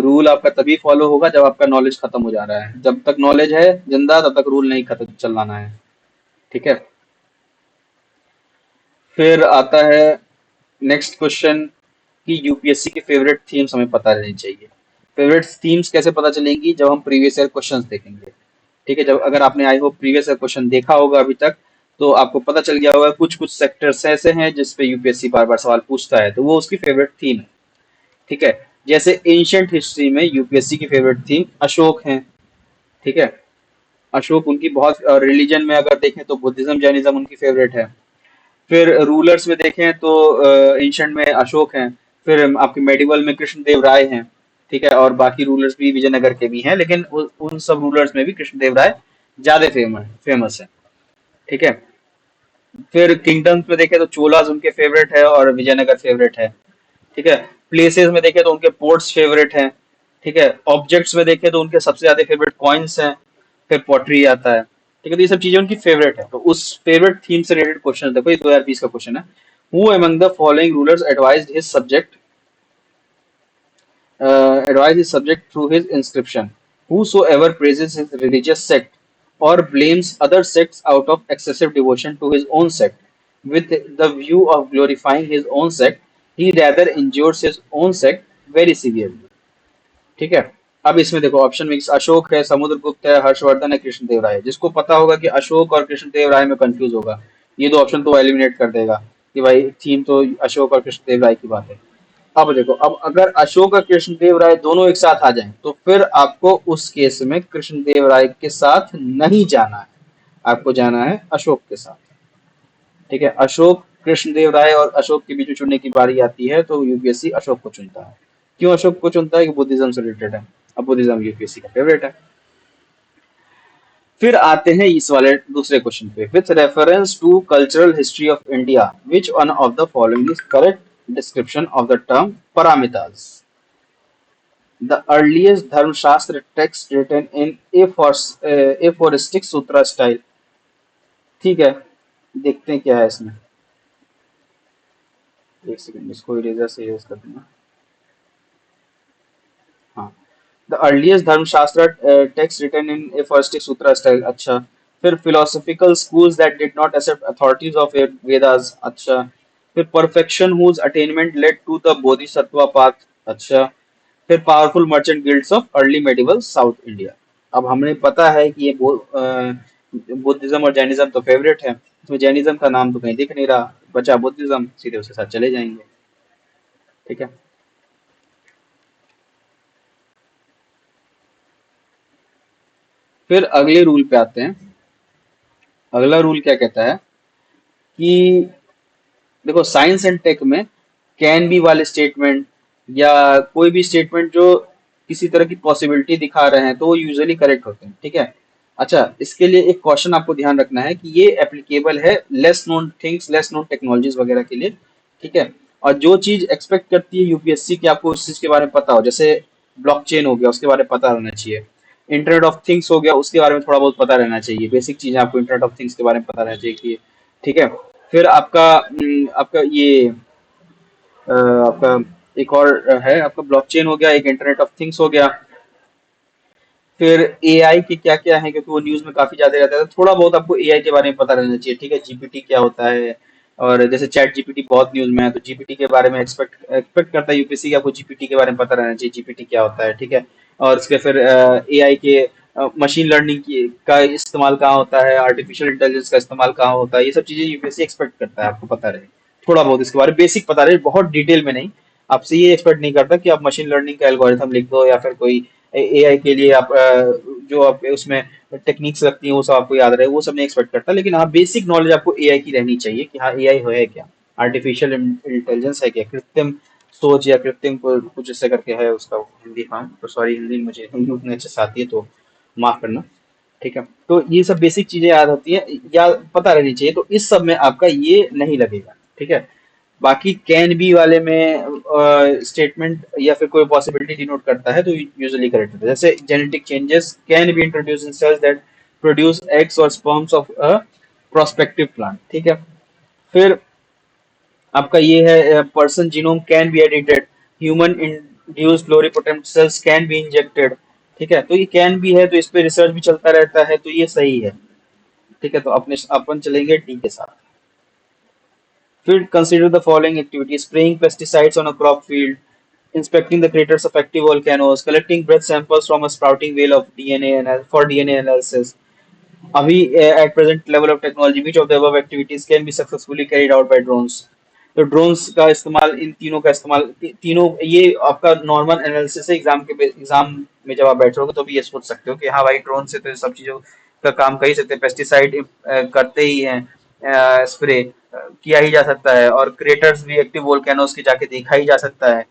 A: रूल आपका तभी फॉलो होगा जब आपका नॉलेज खत्म हो जा रहा है। जब तक नॉलेज है जिंदा तब तक रूल नहीं खत्म चलाना है। ठीक है। फिर आता है नेक्स्ट क्वेश्चन कि यूपीएससी की फेवरेट थीम्स हमें पता रहनी चाहिए। फेवरेट थीम्स कैसे पता चलेंगी? जब हम प्रीवियस ईयर क्वेश्चंस देखेंगे। ठीक है, जब अगर आपने I hope previous year question देखा होगा अभी तक, तो आपको पता चल गया होगा कुछ कुछ सेक्टर्स ऐसे हैं जिस पे यूपीएससी बार बार सवाल पूछता है, तो वो उसकी फेवरेट थीम है। ठीक है। जैसे एंशियंट हिस्ट्री में यूपीएससी की फेवरेट थीम अशोक है। ठीक है। अशोक उनकी बहुत, रिलीजन में अगर देखें तो बुद्धिज्म जैनिज्म उनकी फेवरेट है। फिर रूलर्स में देखें तो एंशियंट में अशोक हैं। फिर आपके मेडिवल में कृष्णदेव राय हैं। ठीक है, और बाकी रूलर्स भी विजयनगर के भी हैं, लेकिन उन सब रूलर्स में भी कृष्णदेव राय ज्यादा फेमस है। ठीक है। फिर किंगडम्स में देखें तो चोलाज उनके फेवरेट है और विजयनगर फेवरेट है। ठीक है। प्लेसेस में देखें तो उनके पोर्ट्स फेवरेट हैं। ठीक है। ऑब्जेक्ट्स में देखें तो उनके सबसे ज्यादा फेवरेट कॉइन्स हैं। फिर पॉटरी आता है। ठीक है, तो ये सब चीजें उनकी फेवरेट है। तो उस फेवरेट थीम से रिलेटेड क्वेश्चन देखो, ये 2020 का क्वेश्चन है। Who among the following rulers advised his subject, advise his subject through his inscription? Whosoever praises his religious sect or blames other sects out of excessive devotion to his own sect, with the view of glorifying his own sect, he rather injures his own sect very severely. ठीक है। अब इसमें देखो option में अशोक है, समुद्रगुप्त है, हर्षवर्धन है, कृष्णदेव राय है। जिसको पता होगा कि अशोक और कृष्णदेव राय में कंफ्यूज होगा, ये दो ऑप्शन तो एलिमिनेट कर देगा कि भाई थीम तो अशोक और कृष्णदेव राय की बात है। अब देखो, अब अगर अशोक और कृष्णदेव राय दोनों एक साथ आ जाएं तो फिर आपको उस केस में कृष्णदेव राय के साथ नहीं जाना है, आपको जाना है अशोक के साथ। ठीक है, अशोक, कृष्णदेव राय और अशोक के बीच में चुनने की बारी आती है तो यूपीएससी अशोक को चुनता है। क्यों अशोक को चुनता है? कि बुद्धिज्म से रिलेटेड है। अब बुद्धिज्म यूपीएससी का फेवरेट है। फिर आते हैं इस वाले दूसरे क्वेश्चन पे। With reference to cultural history of India which one of the following is correct description of the term paramitas? The earliest Dharmashastra text written in aphoristic sutra style. ठीक है, देखते हैं क्या है इसमें। एक सेकंड, इसको इरेजर से इरेज कर दूंगा। हाँ, the earliest Dharmashastra text written in aphoristic sutra style. अच्छा। फिर philosophical schools that did not accept authorities of Vedas। अच्छा। फिर perfection whose attainment led to the bodhisattva path। अच्छा। फिर powerful merchant guilds of early medieval south India. अब हमें पता है कि ये बुद्धिज्म और जैनिज्म तो फेवरेट है। इसमें जैनिज्म का नाम तो कहीं दिख नहीं रहा, बचा बुद्धिज्म, सीधे उसके साथ चले जाएंगे। ठीक है। फिर अगले रूल पे आते हैं। अगला रूल क्या कहता है कि देखो, साइंस एंड टेक में कैन बी वाले स्टेटमेंट या कोई भी स्टेटमेंट जो किसी तरह की पॉसिबिलिटी दिखा रहे हैं तो वो यूजुअली करेक्ट होते हैं। ठीक है। अच्छा, इसके लिए एक क्वेश्चन आपको ध्यान रखना है कि ये एप्लीकेबल है less known things, less known technologies वगैरह के लिए। ठीक है। और जो चीज एक्सपेक्ट करती है यूपीएससी की आपको उस चीज के बारे में पता हो, जैसे ब्लॉकचेन हो गया उसके बारे में पता रहना चाहिए। इंटरनेट ऑफ थिंग्स हो गया उसके बारे में थोड़ा बहुत पता रहना चाहिए। बेसिक चीजें आपको इंटरनेट ऑफ थिंग्स के बारे में पता रहना चाहिए कि, ठीक है। फिर आपका आपका ये आपका एक और है, आपका ब्लॉकचेन हो गया, एक इंटरनेट ऑफ थिंग्स हो गया। फिर एआई के क्या क्या है, क्योंकि वो न्यूज में काफी ज्यादा रहता है, तो थोड़ा बहुत आपको एआई के बारे में पता रहना चाहिए। ठीक है, जीपीटी क्या होता है, और जैसे चैट जीपीटी बहुत न्यूज में है तो जीपीटी के बारे में एक्सपेक्ट एक्सपेक्ट करता है यूपीएससी कि आपको जीपीटी के बारे में पता रहना चाहिए, जीपीटी क्या होता है। ठीक है। और उसके फिर एआई के मशीन लर्निंग की का इस्तेमाल कहाँ होता है, आर्टिफिशियल इंटेलिजेंस का इस्तेमाल कहाँ होता है, ये सब चीजें यूपीएससी एक्सपेक्ट करता है आपको पता रहे। थोड़ा बहुत इसके बारे में बेसिक पता रहे, बहुत डिटेल में नहीं। आपसे ये एक्सपेक्ट नहीं करता कि आप मशीन लर्निंग का एल्गोरिथम लिख दो या फिर कोई एआई के लिए आप जो आप उसमें टेक्निक्स लगती हैं वो सब आपको याद रहे, वो सब नहीं एक्सपेक्ट करता। लेकिन हाँ, बेसिक नॉलेज आपको एआई की रहनी चाहिए कि हाँ एआई है क्या, आर्टिफिशियल इंटेलिजेंस है क्या, कृत्रिम सोच या कृत्रिम कुछ ऐसे करके है उसका हिंदी फॉर्म। तो सॉरी, हिंदी मुझे हिंदी उतने अच्छे से आती है तो माफ करना। ठीक है, तो ये सब बेसिक चीजें याद होती है या पता रहनी चाहिए, तो इस सब में आपका ये नहीं लगेगा। ठीक है, बाकी कैन बी वाले में स्टेटमेंट या फिर कोई पॉसिबिलिटी डिनोट करता है तो यूजुअली करेक्ट होता है। जैसे genetic changes can be introduce in cells that produce eggs और sperms of a prospective plant. ठीक है, फिर आपका ये है person genome can be edited, human induced pluripotent cells can be injected. ठीक है, तो ये कैन भी है तो इस पे रिसर्च भी चलता रहता है, तो ये सही है। ठीक है, तो अपने अपन चलेंगे डी के साथ। फिर consider the following activities: spraying pesticides on a crop field, inspecting the craters of active volcanoes, collecting breath samples from a sprouting whale of DNA for DNA analysis. अभी at present level of technology, which of the above activities can be successfully carried out by drones? तो drones का इस्तेमाल, इन तीनों का इस्तेमाल, तीनों ये आपका नॉर्मल एनालिसिस है। एग्जाम में जब आप बैठोगे तो भी ये सोच सकते हो कि हाँ भाई, ड्रोन से तो ये सब चीजों का काम कर ही सकते हैं, पेस्टिसाइड करते ही हैं, स्प्रे किया ही जा सकता है, और क्रेटर्स भी एक्टिव वोल्केनोस की जाके देखा ही जा सकता है।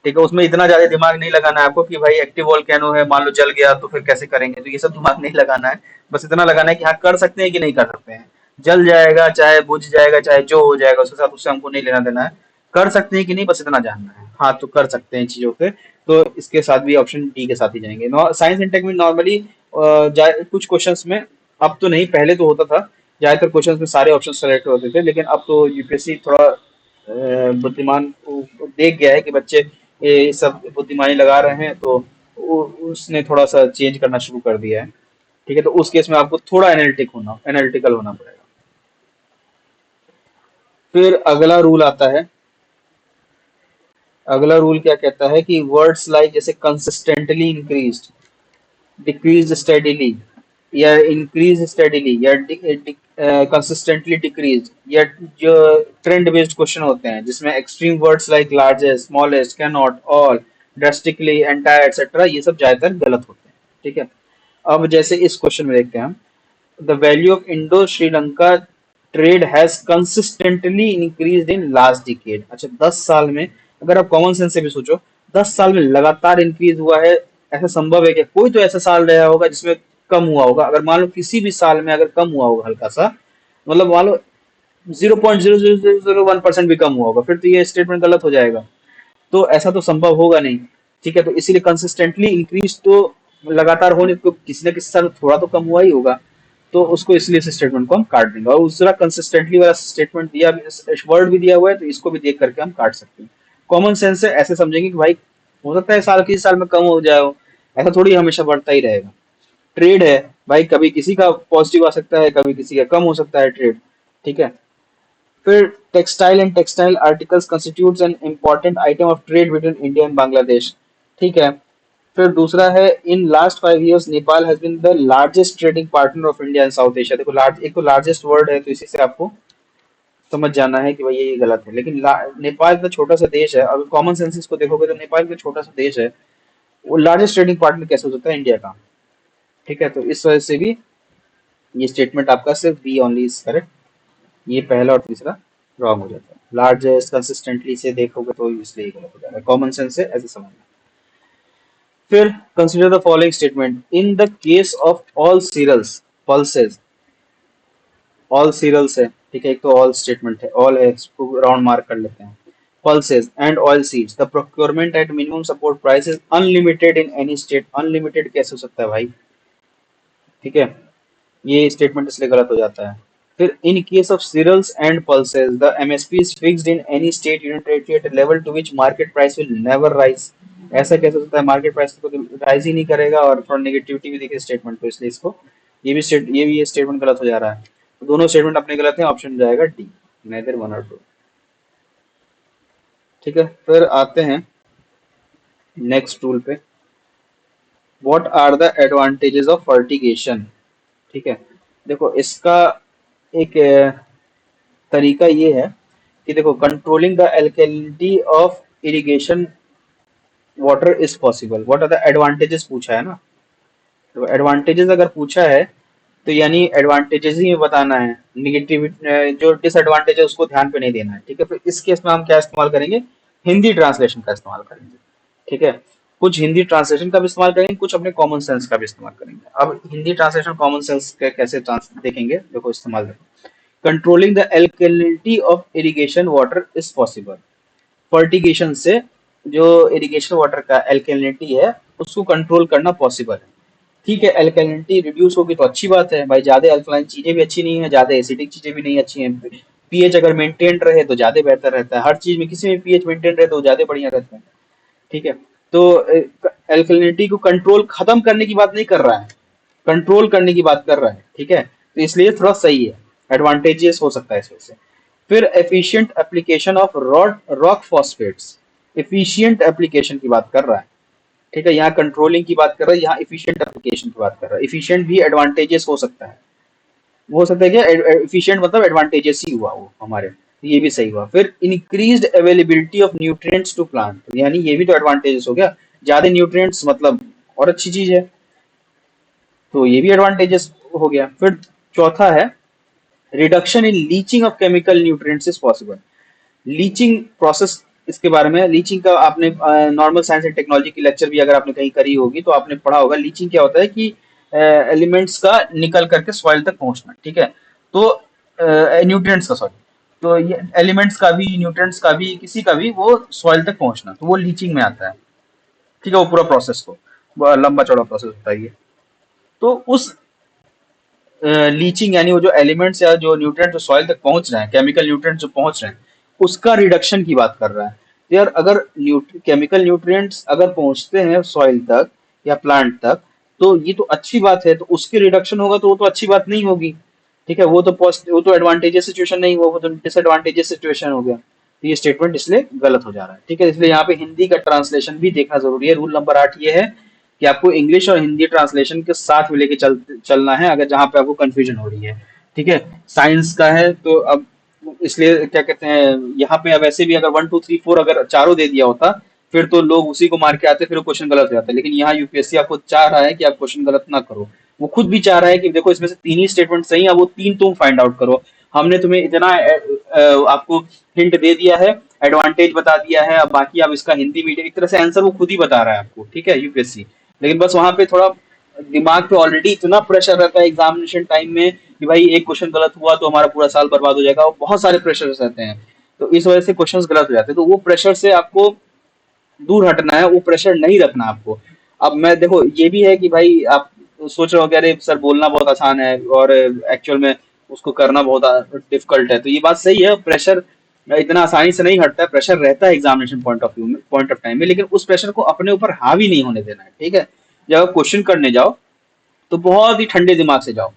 A: ठीक है, उसमें इतना ज्यादा दिमाग नहीं लगाना है आपको कि भाई एक्टिव वोल्केनो है, मान लो जल गया तो फिर कैसे करेंगे, तो ये सब दिमाग नहीं लगाना है। बस इतना लगाना है कि हाँ कर सकते हैं कि नहीं कर सकते हैं। जल जाएगा चाहे बुझ जाएगा चाहे जो हो जाएगा उसके साथ, उससे हमको नहीं लेना देना है। कर सकते हैं कि नहीं, बस इतना जानना है। हाँ, तो कर सकते हैं चीजों पे, तो इसके साथ भी ऑप्शन डी के साथ ही जाएंगे। साइंस एंड टेक में नॉर्मली कुछ क्वेश्चंस में, अब तो नहीं, पहले तो होता था, ज्यादातर क्वेश्चंस में सारे ऑप्शन सेलेक्ट होते थे, लेकिन अब तो यूपीएससी थोड़ा बुद्धिमान देख गया है कि बच्चे ये सब बुद्धिमानी लगा रहे हैं, तो उसने थोड़ा सा चेंज करना शुरू कर दिया है। ठीक है, तो उस केस में आपको थोड़ा एनालिटिकल होना पड़ेगा। फिर अगला रूल क्या कहता है कि वर्ड्स लाइक जैसे कंसिस्टेंटली इंक्रीज्ड, डिक्रीज स्टेडिली, या इंक्रीज स्टेडिली, या कंसिस्टेंटली डिक्रीज, या जो ट्रेंड बेस्ड क्वेश्चन होते हैं जिसमें extreme words like largest, smallest, can not, all, drastically, entire, etcetera, ये सब ज्यादातर गलत होते हैं। ठीक है, अब जैसे इस क्वेश्चन में देखते हैं हम, the value of Indo Sri Lanka trade has consistently increased in last decade. अच्छा, 10 साल में, अगर आप कॉमन सेंस से भी सोचो, 10 साल में लगातार इंक्रीज हुआ है, ऐसा संभव है कि कोई तो ऐसा साल रहा होगा जिसमें कम हुआ होगा? अगर मान लो किसी भी साल में अगर कम हुआ होगा हल्का सा, मतलब मान लो 0.0001% भी कम हुआ होगा, फिर तो ये स्टेटमेंट गलत हो जाएगा। तो ऐसा तो संभव होगा नहीं। ठीक है, तो इसीलिए कंसिस्टेंटली इंक्रीज तो लगातार होने को, किसी न किसी साल थोड़ा तो कम हुआ ही होगा, तो उसको इसलिए इस स्टेटमेंट को हम काट देंगे। और दूसरा कंसिस्टेंटली वाला स्टेटमेंट दिया, वर्ड भी दिया हुआ है, तो इसको भी देख करके हम काट सकते हैं। कॉमन सेंस से ऐसे समझेंगे कि भाई हो सकता है साल किसी साल में कम हो जाए, ऐसा थोड़ी हमेशा बढ़ता ही रहेगा। ट्रेड है भाई, कभी किसी का पॉजिटिव आ सकता है, कभी किसी का कम हो सकता है ट्रेड। ठीक है, फिर textile and textile articles constitutes an important item of trade between India and Bangladesh. ठीक है, फिर दूसरा है, in last 5 years Nepal has been the largest trading partner of India in South Asia. देखो, लार्ज एक तो लार्जेस्ट वर्ड है, तो इसी से आपको समझ जाना है कि भाई ये गलत है। लेकिन नेपाल का छोटा सा देश है, अगर कॉमन सेंसिस को देखोगे तो नेपाल का छोटा सा देश है, वो लार्जेस्ट ट्रेडिंग पार्टनर कैसे हो सकता है इंडिया का? ठीक है, तो इस वजह से भी ये स्टेटमेंट आपका सिर्फ बी ओनली इज करेक्ट। ये पहला और तीसरा रॉन्ग हो जाता है। लार्जेस्ट कंसिस्टेंटली से देखोगे तो इसलिए गलत हो जाएगा, कॉमन सेंस से ऐसे समझना। फिर consider the following statement, in the case of all cereals pulses. All cereals है, ठीक है, एक तो ऑल स्टेटमेंट है, ऑल है, इसको राउंड मार्क कर लेते हैं। Pulses and oil seeds, the procurement at minimum support price is unlimited in any state. Unlimited कैसे हो सकता है भाई? ठीक है, ये स्टेटमेंट इसलिए गलत हो जाता है। फिर in case of cereals and pulses the MSP is fixed in any state union territory at level to which market price will never rise. ऐसा कैसे हो सकता है? मार्केट प्राइस तो राइज ही नहीं करेगा, और थोड़ा नेगेटिविटी भी देखिए स्टेटमेंट, तो इसलिए इसको ये भी ये स्टेटमेंट गलत हो जा रहा है। तो दोनों स्टेटमेंट अपने गलत हैं, ऑप्शन जाएगा डी, नेदर वन और टू। ठीक है, फिर आते हैं नेक्स्ट रूल पे, what are the advantages of fertigation. ठीक है, देखो इसका एक तरीका ये है कि देखो, controlling the alkalinity of irrigation water is possible. What are the advantages पूछा है ना, तो एडवांटेजेस अगर पूछा है तो यानी एडवांटेजेस ही बताना है, निगेटिव जो डिसएडवांटेज है उसको ध्यान पे नहीं देना है। ठीक है, तो इस केस में हम क्या इस्तेमाल करेंगे? हिंदी ट्रांसलेशन का इस्तेमाल करेंगे। ठीक है, कुछ हिंदी ट्रांसलेशन का भी इस्तेमाल करेंगे, कुछ अपने कॉमन सेंस का भी इस्तेमाल करेंगे। अब हिंदी ट्रांसलेशन कॉमन सेंस के कैसे देखेंगे, देखो इस्तेमाल देखो। Controlling the alkalinity of irrigation water is possible. Fertigation से जो इरिगेशन वाटर का एल्कलिनिटी है उसको कंट्रोल करना पॉसिबल है। ठीक है, एल्कलिनिटी रिड्यूस होगी तो अच्छी बात है भाई, ज्यादा अल्कलाइन चीजें भी अच्छी नहीं है, ज्यादा एसिडिक चीजें भी नहीं अच्छी हैं। पीएच अगर मेंटेन रहे तो ज्यादा बेहतर रहता है, हर चीज में किसी में पीएच मेंटेन रहे तो ज्यादा बढ़िया रहता है। ठीक है, तो एल्कलिनिटी को कंट्रोल खत्म करने की बात नहीं कर रहा है, कंट्रोल करने की बात कर रहा है। ठीक है, तो इसलिए थोड़ा सही है, एडवांटेजेस हो सकता है इस वजह से। फिर efficient application of rock phosphates, efficient application की बात कर रहा है। ठीक है, यहाँ कंट्रोलिंग की बात कर रहा है, यहाँ एफिशिएंट एप्लीकेशन की बात कर रहा है। एफिशिएंट भी एडवांटेजेस हो सकता है, हो सकता है क्या, एफिशिएंट मतलब एडवांटेजेस ही हुआ वो हमारे, ये भी सही हुआ। फिर increased availability of nutrients to plant, यानी ये भी तो एडवांटेजेस हो गया, ज्यादा न्यूट्रिएंट्स मतलब और अच्छी चीज है, तो ये भी एडवांटेजेस हो गया। फिर चौथा है reduction in leaching of chemical nutrients is possible. Leaching process, इसके बारे में लीचिंग का आपने नॉर्मल साइंस एंड टेक्नोलॉजी की लेक्चर भी अगर आपने कहीं करी होगी तो आपने पढ़ा होगा। लीचिंग क्या होता है कि एलिमेंट्स का निकल करके सॉइल तक पहुंचना। ठीक है, तो न्यूट्रिएंट्स का, सॉरी, तो ये एलिमेंट्स का भी, न्यूट्रिएंट्स का भी, किसी का भी वो सॉइल तक पहुंचना, तो वो लीचिंग में आता है। ठीक है, वो पूरा प्रोसेस को, वो लंबा चौड़ा प्रोसेस होता है ये। तो उस लीचिंग यानी वो जो एलिमेंट्स या जो न्यूट्रिएंट जो सॉइल तक पहुंच रहे हैं, केमिकल न्यूट्रिएंट जो पहुंच रहे हैं, उसका रिडक्शन की बात कर रहा है। तो यार अगर केमिकल न्यूट्रिएंट्स अगर पहुंचते हैं सॉइल तक या प्लांट तक, तो ये तो अच्छी बात है, तो उसकी रिडक्शन होगा तो वो तो अच्छी बात नहीं होगी। ठीक है, वो तो एडवांटेजेस सिचुएशन नहीं हुआ, वो तो डिसएडवांटेजेस सिचुएशन हो गया। तो ये स्टेटमेंट इसलिए गलत हो जा रहा है। ठीक है, इसलिए यहाँ पे हिंदी का ट्रांसलेशन भी देखना जरूरी है। रूल नंबर 8 ये है कि आपको इंग्लिश और हिंदी ट्रांसलेशन के साथ में लेके चलना है, अगर जहां पे आपको कंफ्यूजन हो रही है। ठीक है, साइंस का है तो अब इसलिए क्या कहते हैं, यहाँ पे अब वैसे भी अगर 1 2 3 4 अगर चारों दे दिया होता फिर तो लोग उसी को मार के आते, फिर वो क्वेश्चन गलत हो जाता है। लेकिन यहाँ यूपीएससी आपको चाह रहा है कि आप क्वेश्चन गलत ना करो, वो खुद भी चाह रहा है कि देखो इसमें से 3 ही स्टेटमेंट सही है, वो 3 तुम फाइंड आउट करो। हमने तुम्हें इतना आपको हिंट दे दिया है, एडवांटेज बता दिया है, अब बाकी आप इसका हिंदी मीडियम, एक तरह से आंसर वो खुद ही बता रहा है आपको। ठीक है, यूपीएससी, लेकिन बस वहां पे थोड़ा दिमाग पे ऑलरेडी इतना प्रेशर रहता है एग्जामिनेशन टाइम में कि भाई एक क्वेश्चन गलत हुआ तो हमारा पूरा साल बर्बाद हो जाएगा, और बहुत सारे प्रेशर रहते हैं, तो इस वजह से क्वेश्चंस गलत हो जाते हैं। तो वो प्रेशर से आपको दूर हटना है, वो प्रेशर नहीं रखना आपको। अब मैं देखो ये भी है कि भाई आप सोच रहे हो कि अरे सर बोलना बहुत आसान है और एक्चुअल में उसको करना बहुत डिफिकल्ट है, तो ये बात सही है, प्रेशर इतना आसानी से नहीं हटता है, प्रेशर रहता है एग्जामिनेशन पॉइंट ऑफ व्यू में, पॉइंट ऑफ टाइम में, लेकिन उस प्रेशर को अपने ऊपर हावी नहीं होने देना है। ठीक है, जब आप क्वेश्चन करने जाओ तो बहुत ही ठंडे दिमाग से जाओ।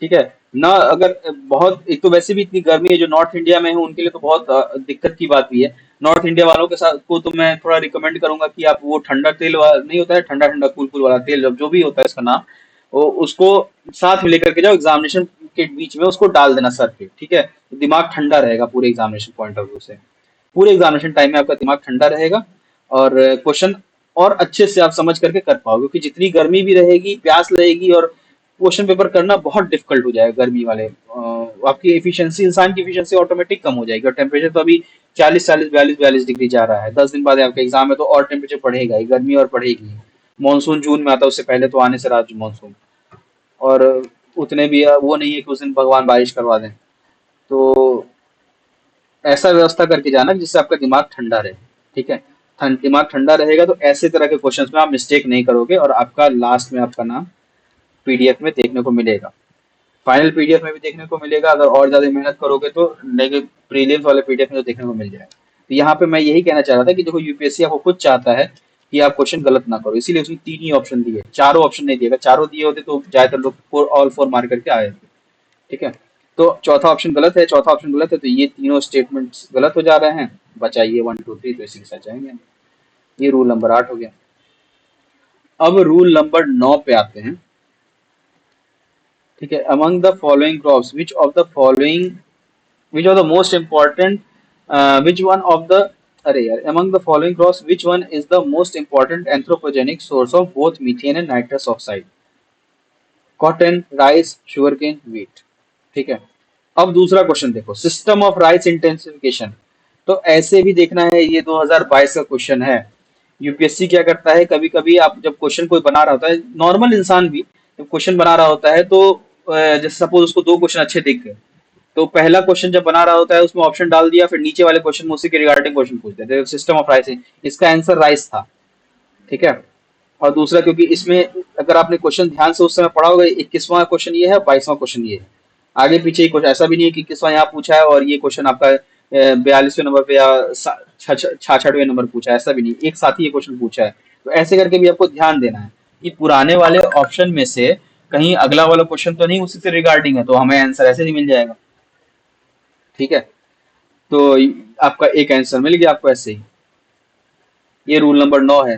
A: ठीक है ना, अगर बहुत, एक तो वैसे भी इतनी गर्मी है, जो नॉर्थ इंडिया में है उनके लिए तो बहुत दिक्कत की बात भी है। नॉर्थ इंडिया वालों के साथ को तो मैं थोड़ा रिकमेंड करूंगा कि आप वो ठंडा तेल वाला नहीं होता है, ठंडा ठंडा कूल कूल वाला तेल, जब जो भी होता है इसका नाम, वो उसको साथ में लेकर के जाओ, एग्जामिनेशन के बीच में उसको डाल देना सर पे। ठीक है, तो दिमाग ठंडा रहेगा पूरे एग्जामिनेशन पॉइंट ऑफ व्यू से, पूरे एग्जामिनेशन टाइम में आपका दिमाग ठंडा रहेगा, और क्वेश्चन और अच्छे से आप समझ करके कर पाओगे, क्योंकि जितनी गर्मी भी रहेगी, प्यास रहेगी, और क्वेश्चन पेपर करना बहुत डिफिकल्ट हो जाएगा गर्मी वाले, आपकी एफिशिएंसी, इंसान की एफिशिएंसी ऑटोमेटिक कम हो जाएगी। और टेम्परेचर तो अभी 40 40 42 42 डिग्री जा रहा है, 10 दिन बाद आपका एग्जाम है तो और टेम्परेचर बढ़ेगा ही, गर्मी और बढ़ेगी। मानसून जून में आता है, उससे पहले तो आने से रहा मानसून, और उतने भी वो नहीं है कि उस दिन भगवान बारिश करवा दें। तो ऐसा व्यवस्था करके जाना कि जिससे आपका दिमाग ठंडा रहे। ठीक है, दिमाग ठंडा रहेगा तो ऐसे तरह के क्वेश्चंस में आप मिस्टेक नहीं करोगे, और आपका लास्ट में आपका नाम पीडीएफ में देखने को मिलेगा, फाइनल पीडीएफ में भी देखने को मिलेगा। अगर और ज्यादा मेहनत करोगे तो लेकिन प्रीलिम्स वाले पीडीएफ में तो देखने को मिल जाएगा। तो यहाँ पे मैं यही कहना चाह रहा था कि देखो यूपीएससी आपको खुद चाहता है कि आप क्वेश्चन गलत ना करो, इसीलिए उसने 3 ही ऑप्शन दिए, चारों ऑप्शन नहीं दिएगा, चारों दिए होते तो ज्यादातर लोग ऑल फोर मार करके आए थे। ठीक है, तो चौथा ऑप्शन गलत है, चौथा ऑप्शन गलत है, तो ये तीनों स्टेटमेंट्स गलत हो जा रहे हैं, बचाइए 1 2 3, तो इसी के साथ जाएंगे। ये रूल नंबर 8 हो गया। अब रूल नंबर 9 पे आते हैं। ठीक है, among the following crops which of the most important which one of the अरे यार, among the following crops which one is the most important anthropogenic source of both methane and nitrous oxide? Cotton, rice, sugarcane, wheat. ठीक है, अब दूसरा question देखो, system of rice intensification. तो ऐसे भी देखना है, ये 2022 का क्वेश्चन है। यूपीएससी क्या करता है, कभी कभी आप जब क्वेश्चन कोई बना रहा होता है, नॉर्मल इंसान भी जब क्वेश्चन बना रहा होता है, तो जैसे सपोज उसको दो क्वेश्चन अच्छे दिख गए, तो पहला क्वेश्चन जब बना रहा होता है उसमें ऑप्शन डाल दिया, फिर नीचे वाले क्वेश्चन में उसी के रिगार्डिंग क्वेश्चन पूछ देते हैं, सिस्टम ऑफ राइस। इसका आंसर राइस था, ठीक है। और दूसरा, क्योंकि इसमें अगर आपने क्वेश्चन ध्यान से उस समय पढ़ा होगा, 21वां क्वेश्चन ये है, 22वां क्वेश्चन ये है, आगे पीछे ही कुछ ऐसा भी नहीं है कि 21वां यहाँ पूछा है और ये क्वेश्चन आपका 42वें नंबर पे या 66वें नंबर पूछा है, ऐसा भी नहीं, एक साथ ही ये क्वेश्चन पूछा है। तो ऐसे करके भी आपको ध्यान देना है कि पुराने वाले ऑप्शन में से कहीं अगला वाला क्वेश्चन तो नहीं उसी से रिगार्डिंग है, तो हमें आंसर ऐसे नहीं मिल जाएगा, ठीक है। तो आपका एक आंसर मिल गया आपको ऐसे ही। ये रूल नंबर 9 है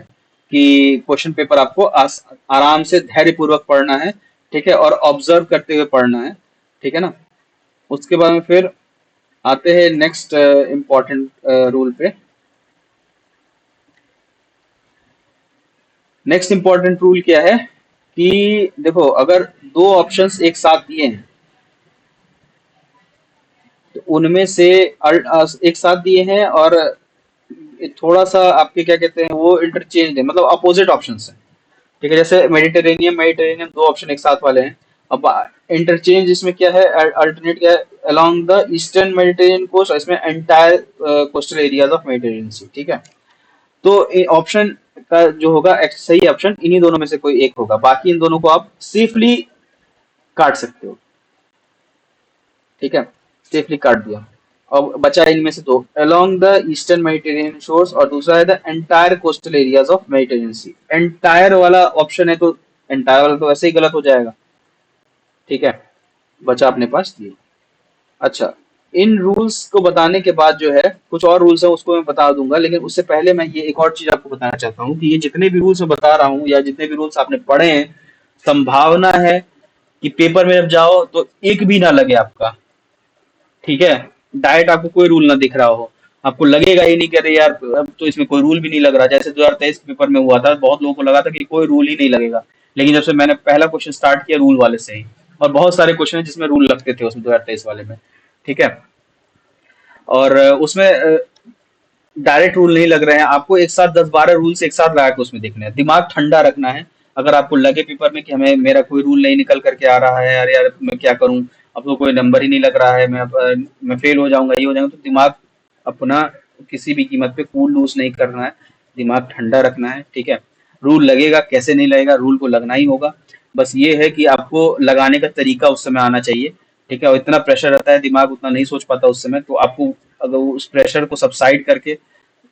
A: कि क्वेश्चन पेपर आपको आराम से धैर्य पूर्वक पढ़ना है, ठीक है, और ऑब्जर्व करते हुए पढ़ना है, ठीक है ना। उसके बाद में फिर आते हैं नेक्स्ट इम्पॉर्टेंट रूल पे। नेक्स्ट इम्पॉर्टेंट रूल क्या है कि देखो, अगर दो ऑप्शंस एक साथ दिए हैं, तो उनमें से एक साथ दिए हैं और थोड़ा सा आपके क्या कहते हैं वो इंटरचेंज है, मतलब अपोजिट ऑप्शन है, ठीक है। जैसे मेडिटेरेनियन मेडिटेरेनियन दो ऑप्शन एक साथ वाले हैं। अब इंटरचेंज इसमें क्या है, अल्टरनेट क्या है, along the eastern Mediterranean coast, इसमें entire coastal areas of Mediterranean sea, ठीक है। तो ऑप्शन का जो होगा सही ऑप्शन इन्हीं दोनों में से कोई एक होगा, बाकी इन दोनों को आप सेफली काट सकते हो, ठीक है। सेफली काट दिया। अब बचा इनमें से दो, along the eastern Mediterranean shores, और दूसरा है the entire coastal areas of Mediterranean sea. Entire वाला ऑप्शन है, तो एंटायर वाला तो ऐसे ही गलत हो जाएगा, ठीक है। बचा अपने पास ये। अच्छा, इन रूल्स को बताने के बाद जो है कुछ और रूल्स है उसको मैं बता दूंगा, लेकिन उससे पहले मैं ये एक और चीज आपको बताना चाहता हूँ कि ये जितने भी रूल्स मैं बता रहा हूँ या जितने भी रूल्स आपने पढ़े हैं, संभावना है कि पेपर में जब जाओ तो एक भी ना लगे आपका, ठीक है। डायरेक्ट आपको कोई रूल ना दिख रहा हो, आपको लगेगा ही नहीं कि अरे यार अब तो इसमें कोई रूल भी नहीं लग रहा, जैसे 2023 पेपर में हुआ था, बहुत लोगों को लगा था कि कोई रूल ही नहीं लगेगा, लेकिन जब से मैंने पहला क्वेश्चन स्टार्ट किया रूल वाले से ही, और बहुत सारे क्वेश्चन है जिसमें रूल लगते थे उसमें 2023 वाले में, ठीक है। और उसमें डायरेक्ट रूल नहीं लग रहे हैं, आपको एक साथ 10-12 रूल्स एक साथ लगा के उसमें देखने हैं, दिमाग ठंडा रखना है। अगर आपको लगे पेपर में कि हमें मेरा कोई रूल नहीं निकल करके आ रहा है, अरे यार मैं क्या करूं, अब तो कोई नंबर ही नहीं लग रहा है, मैं फेल हो जाऊंगा, ये हो जाऊंगा, तो दिमाग अपना किसी भी कीमत पे कूल लूज नहीं करना है, दिमाग ठंडा रखना है, ठीक है। रूल लगेगा, कैसे नहीं लगेगा, रूल को लगना ही होगा। बस ये है कि आपको लगाने का तरीका उस समय आना चाहिए, ठीक है। और इतना प्रेशर रहता है, दिमाग उतना नहीं सोच पाता उस समय, तो आपको अगर उस प्रेशर को सबसाइड करके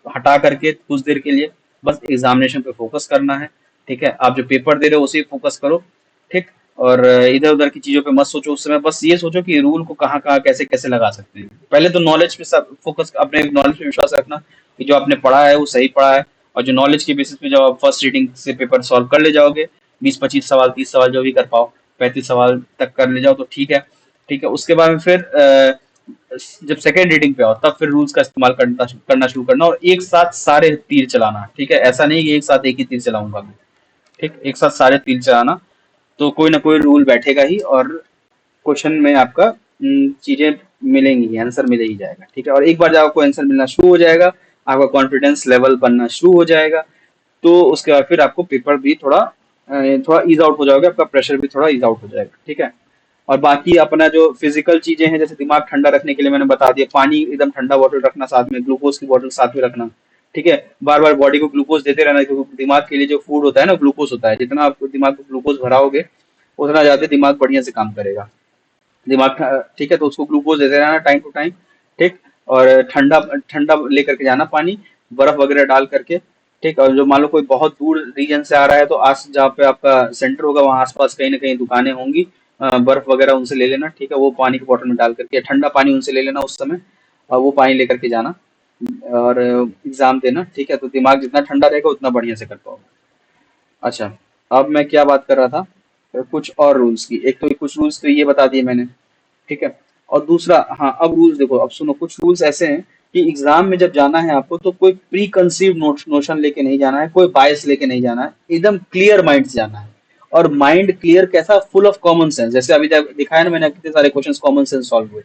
A: हटा करके कुछ देर के लिए बस एग्जामिनेशन पे फोकस करना है, ठीक है। आप जो पेपर दे रहे हो उसी पे फोकस करो, ठीक। और इधर उधर की चीजों पे मत सोचो उस समय, बस ये सोचो कि रूल को कहाँ कहाँ कैसे कैसे लगा सकते हैं। पहले तो नॉलेज पे सब फोकस, अपने नॉलेज पे विश्वास रखना कि जो आपने पढ़ा है वो सही पढ़ा है, और जो नॉलेज के बेसिस पे जब आप फर्स्ट रीडिंग से पेपर सॉल्व कर ले जाओगे, 20-25 सवाल 30 सवाल जो भी कर पाओ, 35 सवाल तक कर ले जाओ तो ठीक है, ठीक है। उसके बाद में फिर जब सेकेंड रीडिंग पे आओ तब फिर रूल्स का इस्तेमाल करना शुरू करना, और एक साथ सारे तीर चलाना, ठीक है। ऐसा नहीं कि एक साथ एक ही तीर चलाऊंगा मैं, ठीक, एक साथ सारे तीर चलाना, तो कोई ना कोई रूल बैठेगा ही, और क्वेश्चन में आपका चीजें मिलेंगी ही, आंसर मिले ही जाएगा, ठीक है। और एक बार जब आपको आंसर मिलना शुरू हो जाएगा, आपका कॉन्फिडेंस लेवल बनना शुरू हो जाएगा, तो उसके बाद फिर आपको पेपर भी थोड़ा ईज आउट हो जाओगे, आपका प्रेशर भी थोड़ा ईज आउट हो जाएगा, ठीक है। और बाकी अपना जो फिजिकल चीजें हैं, जैसे दिमाग ठंडा रखने के लिए मैंने बता दिया, पानी एकदम ठंडा बॉटल रखना, साथ में ग्लूकोज की बॉटल साथ में रखना, ठीक है। बार बार बॉडी को ग्लूकोज देते रहना, क्योंकि दिमाग के लिए जो फूड होता है ना ग्लूकोज होता है, जितना आप दिमाग को ग्लूकोज भराओगे उतना ज्यादा दिमाग बढ़िया से काम करेगा, ठीक है। तो उसको ग्लूकोज देते रहना टाइम टू टाइम, ठीक। और ठंडा ठंडा लेकर के जाना पानी, बर्फ वगैरह डाल करके, ठीक। और जो मान लो कोई बहुत दूर रीजन से आ रहा है, तो आस जहाँ पे आपका सेंटर होगा वहाँ आसपास कहीं ना कहीं दुकानें होंगी, बर्फ वगैरह उनसे ले लेना, ठीक है। वो पानी की बोतल में डाल करके, ठंडा पानी उनसे ले लेना उस समय, और वो पानी लेकर के जाना, और एग्जाम देना, ठीक है। तो दिमाग जितना ठंडा रहेगा उतना बढ़िया से कर पाओगे। अच्छा, अब मैं क्या बात कर रहा था, कुछ और रूल्स की। एक तो कुछ रूल्स तो ये बता दिए मैंने, ठीक है। और दूसरा, हाँ, अब रूल्स देखो, अब सुनो, कुछ रूल्स ऐसे हैं कि एग्जाम में जब जाना है आपको, तो कोई प्री कंसीव नोशन लेके नहीं जाना है, कोई बायस लेके नहीं जाना है, एकदम क्लियर माइंड से जाना है। और माइंड क्लियर कैसा, फुल ऑफ कॉमन सेंस, जैसे अभी तक दिखाया ना मैंने, कितने सारे क्वेश्चंस कॉमन सेंस सॉल्व हुए,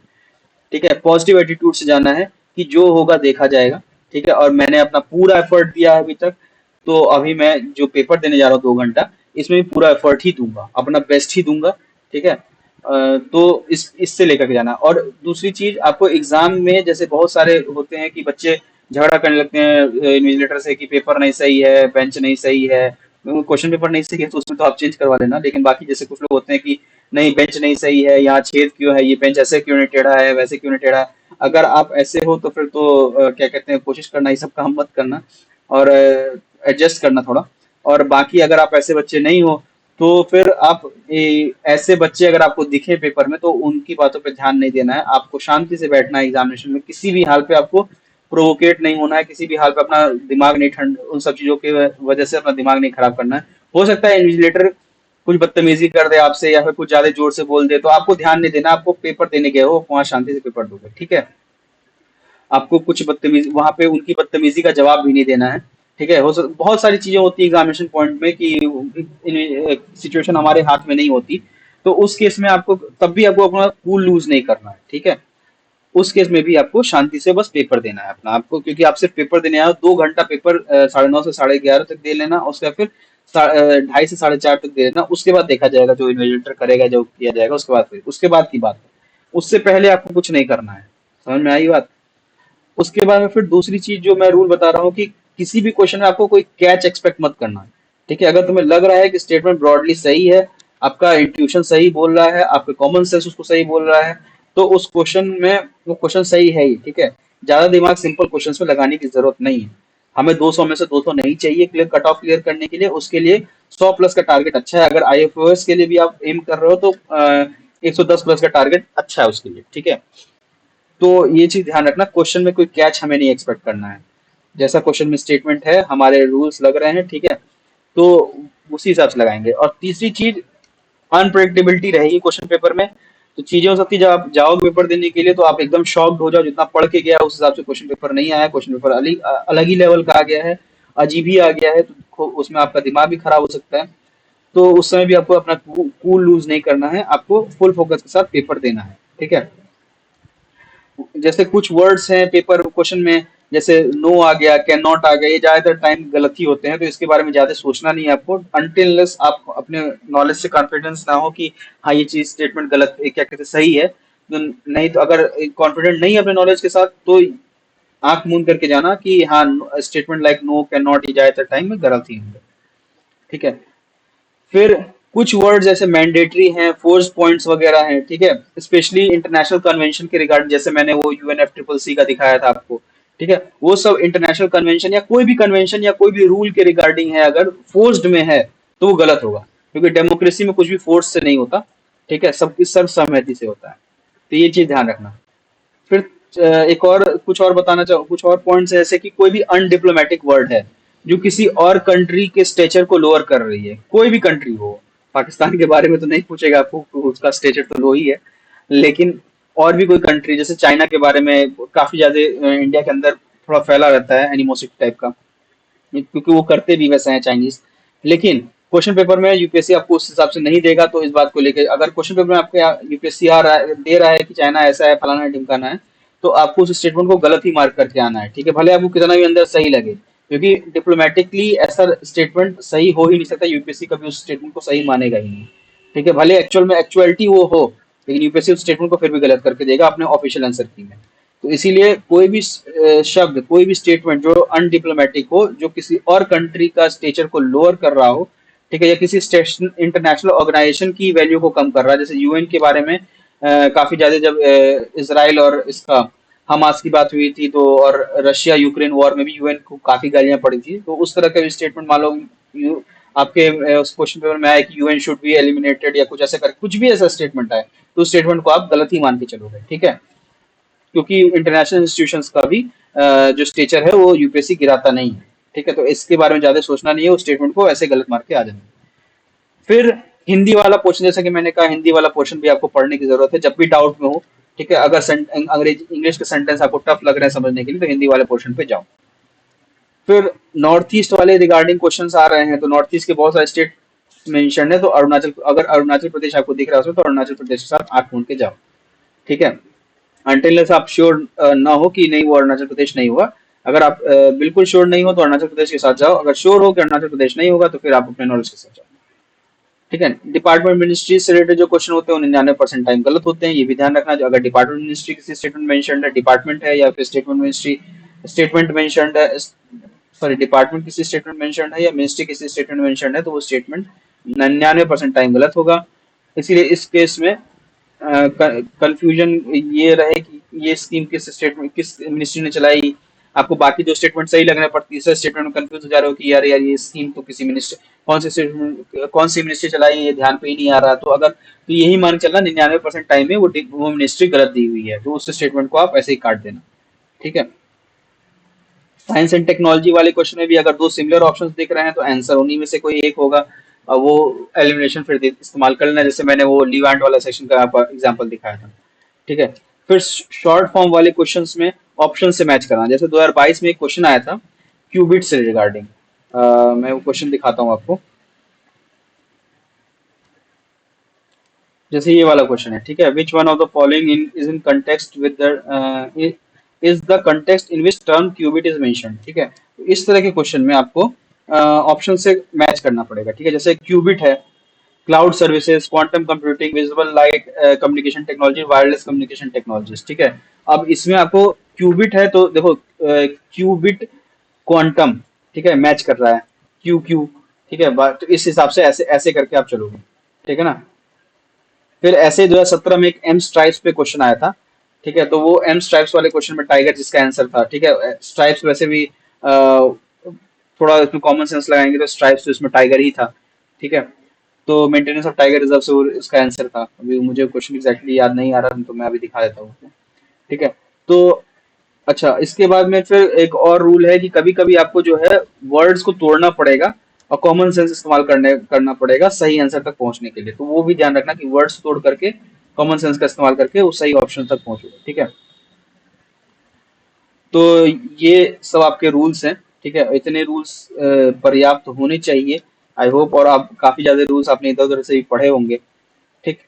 A: ठीक है। पॉजिटिव एटीट्यूड से जाना है कि जो होगा देखा जाएगा, ठीक है। और मैंने अपना पूरा एफर्ट दिया है अभी तक, तो अभी मैं जो पेपर देने जा रहा हूँ 2 घंटा, इसमें भी पूरा एफर्ट ही दूंगा, अपना बेस्ट ही दूंगा, ठीक है। तो इससे लेकर के जाना। और दूसरी चीज, आपको एग्जाम में जैसे बहुत सारे होते हैं कि बच्चे झगड़ा करने लगते हैं इन्विजिलेटर से कि पेपर नहीं सही है, बेंच नहीं सही है। क्वेश्चन पेपर नहीं सही है तो उसमें तो आप चेंज करवा लेना, लेकिन बाकी जैसे कुछ लोग होते हैं कि नहीं बेंच नहीं सही है, यहाँ छेद क्यों है, ये बेंच ऐसे क्यों नहीं टेढ़ा है, वैसे क्यों नहीं टेढ़ा है। अगर आप ऐसे हो तो फिर तो क्या कहते हैं, कोशिश करना ये सब काम मत करना, और एडजस्ट करना थोड़ा। और बाकी अगर आप ऐसे बच्चे नहीं हो, तो फिर आप ऐसे बच्चे अगर आपको दिखे पेपर में, तो उनकी बातों पे ध्यान नहीं देना है, आपको शांति से बैठना है एग्जामिनेशन में। किसी भी हाल पे आपको प्रोवोकेट नहीं होना है, किसी भी हाल पे अपना दिमाग नहीं ठंड उन सब चीजों की वजह से अपना दिमाग नहीं खराब करना है। हो सकता है इन्विजिलेटर कुछ बदतमीजी कर दे आपसे, या फिर कुछ ज्यादा जोर से बोल दे, तो आपको ध्यान नहीं देना, आपको पेपर देने गए हो वहां शांति से पेपर दोगे, ठीक है। आपको कुछ बदतमीजी वहां पे उनकी बदतमीजी का जवाब भी नहीं देना है, ठीक है। बहुत सारी चीजें होती है एग्जामिनेशन पॉइंट में कि सिचुएशन हमारे हाथ में नहीं होती, तो उस केस में आपको तब भी आपको अपना कूल लूज नहीं करना है, ठीक है। उस केस में भी आपको शांति से बस पेपर देना है अपना, आपको क्योंकि आप सिर्फ पेपर देने आए हो। 2 घंटा पेपर 9:30 से 11:30 तक दे लेना, उसके बाद फिर 2:30 से 4:30 तक दे लेना। उसके बाद देखा जाएगा, जो इन्वेस्टर करेगा, जो किया जाएगा उसके बाद, फिर उसके बाद की बात है। उससे पहले आपको कुछ नहीं करना है। समझ में आई बात? उसके बाद में फिर दूसरी चीज जो मैं रूल बता रहा हूँ कि किसी भी क्वेश्चन में आपको कोई कैच एक्सपेक्ट मत करना है, ठीक है। अगर तुम्हें लग रहा है कि स्टेटमेंट ब्रॉडली सही है, आपका इंट्यूशन सही बोल रहा है, आपका कॉमन सेंस उसको सही बोल रहा है, तो उस क्वेश्चन में वो क्वेश्चन सही है ही, ठीक है। ज्यादा दिमाग सिंपल क्वेश्चन में लगाने की जरूरत नहीं है। हमें 200 में से 200 नहीं चाहिए क्लियर, कट ऑफ क्लियर करने के लिए। उसके लिए 100 प्लस का टारगेट अच्छा है। अगर आईएफओएस के लिए भी आप एम कर रहे हो, तो 110 प्लस का टारगेट अच्छा है उसके लिए, ठीक है। तो ये चीज ध्यान रखना, क्वेश्चन में कोई कैच हमें नहीं एक्सपेक्ट करना है। जैसा क्वेश्चन में स्टेटमेंट है, हमारे रूल्स लग रहे हैं, ठीक है, तो उसी हिसाब से लगाएंगे। और तीसरी चीज, अनप्रेडिक्टेबिलिटी रहेगी क्वेश्चन पेपर में। तो चीजें हो सकती है जब आप जाओगे पेपर देने के लिए, तो आप एकदम शॉक्ड हो जाओ, जितना पढ़ के गया उस हिसाब से क्वेश्चन पेपर नहीं आया, क्वेश्चन पेपर अलग अलग ही लेवल का आ गया है, अजीब ही आ गया है, तो उसमें आपका दिमाग भी खराब हो सकता है। तो उस समय भी आपको अपना कूल लूज नहीं करना है, आपको फुल फोकस के साथ पेपर देना है, ठीक है। जैसे कुछ वर्ड्स हैं पेपर क्वेश्चन में, जैसे नो आ गया, कैन नॉट आ गया, ये ज्यादातर टाइम गलत ही होते हैं, तो इसके बारे में ज्यादा सोचना नहीं है आपको, अनटिल आप अपने नॉलेज से कॉन्फिडेंस ना हो कि हाँ ये चीज स्टेटमेंट गलत क्या कहते हैं, सही है। तो नहीं, तो अगर कॉन्फिडेंट नहीं है अपने नॉलेज के साथ, तो आंख मूंद करके जाना कि हाँ statement like no, can not, ये ज्यादातर टाइम में गलत ही होंगे, ठीक है। फिर कुछ वर्ड जैसे मैंडेटरी हैं, फोर्स पॉइंट्स वगैरह हैं, ठीक है। स्पेशली इंटरनेशनल कन्वेंशन के रिगार्ड, जैसे मैंने वो यूएनएफसीसीसी का दिखाया था आपको, ठीक है। वो सब इंटरनेशनल कन्वेंशन या कोई भी कन्वेंशन या कोई भी रूल के रिगार्डिंग है, अगर फोर्स्ड में है तो वो गलत होगा, क्योंकि डेमोक्रेसी में कुछ भी फोर्स से नहीं होता, ठीक है, सबकी सर्वसम्मति से होता है। तो ये चीज ध्यान रखना। फिर एक और कुछ और बताना चाहूँ, कुछ और पॉइंट्स ऐसे कि कोई भी अनडिप्लोमेटिक वर्ड है जो किसी और कंट्री के स्टेचर को लोअर कर रही है, कोई भी कंट्री हो, पाकिस्तान के बारे में तो नहीं पूछेगा आपको, उसका स्टेचर तो लो ही है, लेकिन और भी कोई कंट्री, जैसे चाइना के बारे में काफी ज्यादा इंडिया के अंदर थोड़ा फैला रहता है एनिमोसिटी टाइप का, क्योंकि वो करते भी वैसे हैं चाइनीज। लेकिन क्वेश्चन पेपर में यूपीएससी आपको उस हिसाब से नहीं देगा, तो इस बात को लेकर अगर क्वेश्चन पेपर में आपके यूपीएससी आ रहा है, दे रहा है कि चाइना ऐसा है, फलाना है, ढिमकाना है, तो आपको उस स्टेटमेंट को गलत ही मार्क करके आना है, ठीक है, भले आपको कितना भी अंदर सही लगे, क्योंकि डिप्लोमेटिकली ऐसा स्टेटमेंट सही हो ही नहीं सकता, यूपीएससी कभी उस स्टेटमेंट को सही मानेगा ही नहीं, ठीक है। भले एक्चुअल में एक्चुअलिटी वो हो, लेकिन यूपीएससी उस स्टेटमेंट को फिर भी गलत करके देगा अपने ऑफिशियल आंसर की में। तो इसीलिए कोई भी शब्द, कोई भी स्टेटमेंट जो अनडिप्लोमेटिक हो, जो किसी और कंट्री का स्टेचर को लोअर कर रहा हो, ठीक है, या किसी इंटरनेशनल ऑर्गेनाइजेशन की वैल्यू को कम कर रहा है, जैसे यूएन के बारे में काफी ज्यादा जब इसराइल और इसका हमास की बात हुई थी, तो और रशिया यूक्रेन वॉर में भी यूएन को काफी गालियां पड़ी थी, तो उस तरह का स्टेटमेंट मान लो आपके उस क्वेश्चन पेपर में आया कि यूएन शुड बी एलिमिनेटेड या कुछ ऐसा कर, कुछ भी ऐसा स्टेटमेंट आए, तो उस स्टेटमेंट को आप गलत ही मान के चलोगे, ठीक है, क्योंकि इंटरनेशनल इंस्टीट्यूशंस का भी जो स्टेचर है वो यूपीएससी गिराता नहीं है, ठीक है। तो इसके बारे में ज्यादा सोचना नहीं है, उस स्टेटमेंट को ऐसे गलत मार के आ जाना। फिर हिंदी वाला पोर्शन, जैसा कि मैंने कहा, हिंदी वाला पोर्शन भी आपको पढ़ने की जरूरत है जब भी डाउट में हो, ठीक है। अगर अंग्रेजी इंग्लिश के सेंटेंस आपको टफ लग रहे हैं समझने के लिए, तो हिंदी वाले पोर्शन पे जाओ। फिर नॉर्थ ईस्ट वाले रिगार्डिंग क्वेश्चंस आ रहे हैं, तो नॉर्थ ईस्ट के बहुत सारे स्टेट मेंशन है, तो अरुणाचल, अगर अरुणाचल प्रदेश आपको दिख रहा है उसमें, तो अरुणाचल प्रदेश के साथ आंख मूंद के जाओ, ठीक है। अनटिल आप श्योर ना हो कि नहीं वो अरुणाचल प्रदेश नहीं हुआ। अगर आप बिल्कुल श्योर नहीं हो तो अरुणाचल प्रदेश के साथ जाओ, अगर श्योर हो कि अरुणाचल प्रदेश नहीं होगा तो फिर आप अपने नॉलेज के साथ जाओ। ठीक है। डिपार्टमेंट मिनिस्ट्री से रिलेटेड जो क्वेश्चन होते हैं वो 99% टाइम गलत होते हैं, ये भी ध्यान रखना। जो अगर डिपार्टमेंट मिनिस्ट्री किसी स्टेटमेंट मेंशन्ड है, डिपार्टमेंट है या फिर स्टेटमेंट मिनिस्ट्री स्टेटमेंट मेंशन्ड है, सॉरी डिपार्टमेंट किसी स्टेटमेंट मेंशन्ड है या मिनिस्ट्री किसी स्टेटमेंट मेंशन्ड है, तो वो स्टेटमेंट 99% टाइम गलत होगा। इसीलिए इस केस में कंफ्यूजन ये रहे कि ये स्कीम किस स्टेटमेंट किस मिनिस्ट्री ने चलाई। आपको बाकी जो स्टेटमेंट सही लगने पर तीसरे स्टेटमेंट में कंफ्यूज हो जा रहे हो कि यार यार ये स्कीम तो किसी मिनिस्ट्री कौन सी स्टेटमेंट कौन सी मिनिस्ट्री चलाई ये ध्यान पे ही नहीं आ रहा। तो अगर तो यही मान के चलना 99% टाइम में वो मिनिस्ट्री गलत दी हुई है, तो उस स्टेटमेंट को आप ऐसे ही काट देना। ठीक है। साइंस एंड टेक्नोलॉजी वाले क्वेश्चन में भी अगर दो सिमिलर ऑप्शंस दिख रहे हैं तो आंसर उन्हीं में से कोई एक होगा। वो एलिमिनेशन फिर इस्तेमाल कर लेना, जैसे मैंने वो लीवांट वाला सेक्शन का एग्जांपल दिखाया था। ठीक है। फिर शॉर्ट फॉर्म वाले क्वेश्चंस में ऑप्शन से मैच करना, जैसे 2022 में एक क्वेश्चन आया था क्यूबिट से रिगार्डिंग। मैं वो क्वेश्चन दिखाता हूँ आपको। जैसे ये वाला क्वेश्चन है, ठीक है, which one of the following in is in context with the is the context in which term qubit is mentioned. ठीक है। तो इस तरह के क्वेश्चन में आपको ऑप्शन से मैच करना पड़ेगा। ठीक है। जैसे क्यूबिट है cloud services, quantum computing, visual light communication technology, wireless communication technologies. ठीक है। अब इसमें आपको क्यूबिट है तो देखो क्यूबिट क्वांटम, ठीक है, मैच कर रहा है क्यू क्यू। ठीक है। तो इस हिसाब से ऐसे ऐसे करके आप चलोगे। ठीक है ना। फिर ऐसे 2017 में एक एम स्ट्राइप्स पे क्वेश्चन आया था। ठीक है। तो वो एम स्ट्राइप्स वाले क्वेश्चन में टाइगर जिसका आंसर था। ठीक है। स्ट्राइप्स वैसे भी थोड़ा इसमें कॉमन सेंस लगाएंगे तो स्ट्राइप्स तो इसमें टाइगर ही था। ठीक है। तो मेंटेनेंस ऑफ टाइगर रिजर्व से इसका आंसर था। अभी मुझे क्वेश्चन एग्जैक्टली याद नहीं आ रहा तो मैं अभी दिखा देता हूँ। ठीक है। तो अच्छा, इसके बाद में फिर एक और रूल है कि कभी कभी आपको जो है वर्ड्स को तोड़ना पड़ेगा और कॉमन सेंस इस्तेमाल करना पड़ेगा सही आंसर तक पहुंचने के लिए। तो वो भी ध्यान रखना कि वर्ड्स तोड़ करके कॉमन सेंस का इस्तेमाल करके उस सही ऑप्शन तक पहुंचोगे। ठीक है। तो ये सब आपके रूल्स हैं। ठीक है। इतने रूल्स पर्याप्त होने चाहिए आई होप। और आप काफी ज्यादा रूल्स आपने इधर उधर से भी पढ़े होंगे। ठीक।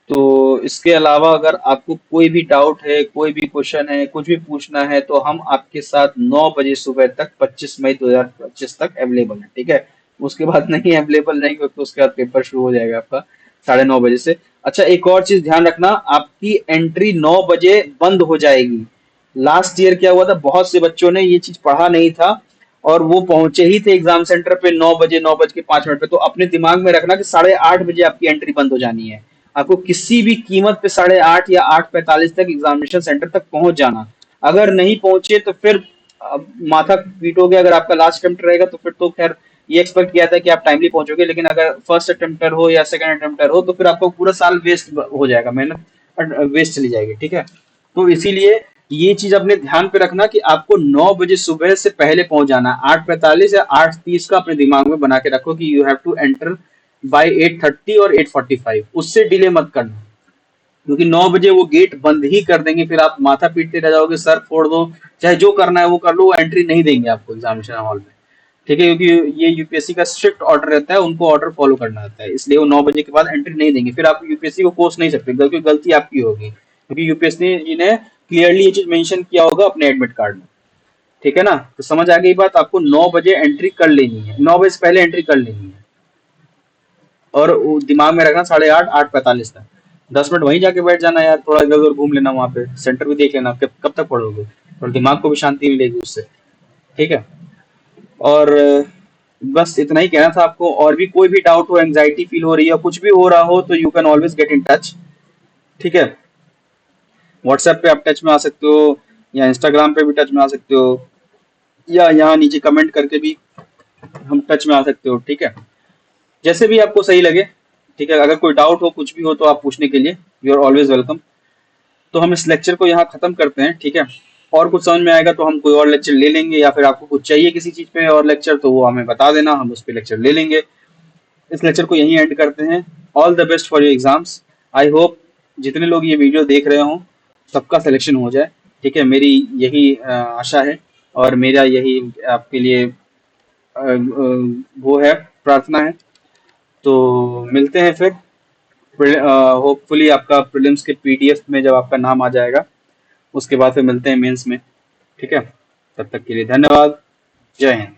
A: तो इसके अलावा अगर आपको कोई भी डाउट है, कोई भी क्वेश्चन है, कुछ भी पूछना है तो हम आपके साथ 9 बजे सुबह तक 25 मई 2025 तक अवेलेबल है। ठीक है। उसके बाद नहीं अवेलेबल नहीं हो तो उसके बाद पेपर शुरू हो जाएगा आपका 9:30 बजे से। अच्छा, एक और चीज ध्यान रखना, आपकी एंट्री 9 बजे बंद हो जाएगी। लास्ट ईयर क्या हुआ था, बहुत से बच्चों ने ये चीज पढ़ा नहीं था और वो पहुंचे ही थे एग्जाम सेंटर पे 9 बजे, 9:05 पे। तो अपने दिमाग में रखना कि 8:30 बजे आपकी एंट्री बंद हो जानी है। आपको किसी भी कीमत पे 8:30 या 8:45 तक एग्जामिनेशन सेंटर तक पहुंच जाना। अगर नहीं पहुंचे तो फिर माथा पीटोगे। अगर आपका लास्ट अटेम्प्ट रहेगा तो फिर तो खैर ये एक्सपेक्ट किया था कि आप टाइमली पहुंचोगे, लेकिन अगर फर्स्ट अटेम्प्टर हो या सेकंड अटेम्प्टर हो तो फिर आपको पूरा साल वेस्ट हो जाएगा, मेहनत वेस्ट चली जाएगी। ठीक है। तो इसीलिए ये चीज अपने ध्यान पे रखना कि आपको 9 बजे सुबह से पहले पहुंच जाना है। 8:45 या 8:30 का अपने दिमाग में बना के रखो कि you have to enter by 8:30 और 8:45, उससे डिले मत करना। क्योंकि 9 बजे वो गेट बंद ही कर देंगे, फिर आप माथा पीटते रह जाओगे, सर फोड़ दो, चाहे जो करना है वो कर लो, वो एंट्री नहीं देंगे आपको एग्जामिनेशन हॉल में। ठीक है। क्योंकि ये यूपीएससी का स्ट्रिक्ट ऑर्डर रहता है, उनको ऑर्डर फॉलो करना रहता है, इसलिए वो 9 बजे के बाद एंट्री नहीं देंगे। फिर आप यूपीएससी को कोस नहीं सकते क्योंकि गलती आपकी होगी, क्योंकि यूपीएससी ने क्लियरली ये चीज मेंशन किया होगा अपने एडमिट कार्ड में। ठीक है ना। तो समझ आ गई बात, आपको 9 बजे एंट्री कर लेनी है, 9 बजे से पहले एंट्री कर लेनी है। और दिमाग में रखना 8:30, 8:45 तक 10 मिनट वहीं जाके बैठ जाना यार, थोड़ा इधर उधर घूम लेना, वहां पे सेंटर भी देख लेना, कब तक पढ़ोगे, और दिमाग को भी शांति मिलेगी उससे। ठीक है। और बस इतना ही कहना था आपको। और भी कोई भी डाउट हो, एंजाइटी फील हो रही है, कुछ भी हो रहा हो, तो you can always get in touch. ठीक है। व्हाट्सएप पे आप टच में आ सकते हो, या इंस्टाग्राम पे भी टच में आ सकते हो, या यहाँ नीचे कमेंट करके भी हम टच में आ सकते हो। ठीक है। जैसे भी आपको सही लगे। ठीक है। अगर कोई डाउट हो, कुछ भी हो, तो आप पूछने के लिए यू आर ऑलवेज वेलकम। तो हम इस लेक्चर को यहाँ खत्म करते हैं। ठीक है। और कुछ समझ में आएगा तो हम कोई और लेक्चर ले लेंगे, या फिर आपको कुछ चाहिए किसी चीज पे और लेक्चर तो वो हमें बता देना, हम उस पर लेक्चर ले लेंगे। इस लेक्चर को यहीं एंड करते हैं। All the best for your exams. I hope जितने लोग ये वीडियो देख रहे हों सबका सिलेक्शन हो जाए। ठीक है। मेरी यही आशा है और मेरा यही आपके लिए वो है, प्रार्थना है। तो मिलते हैं फिर। होपफुली आपका प्रीलिम्स के पीडीएफ में जब आपका नाम आ जाएगा, उसके बाद फिर मिलते हैं मेंस में। ठीक है, तब तक के लिए धन्यवाद। जय हिंद।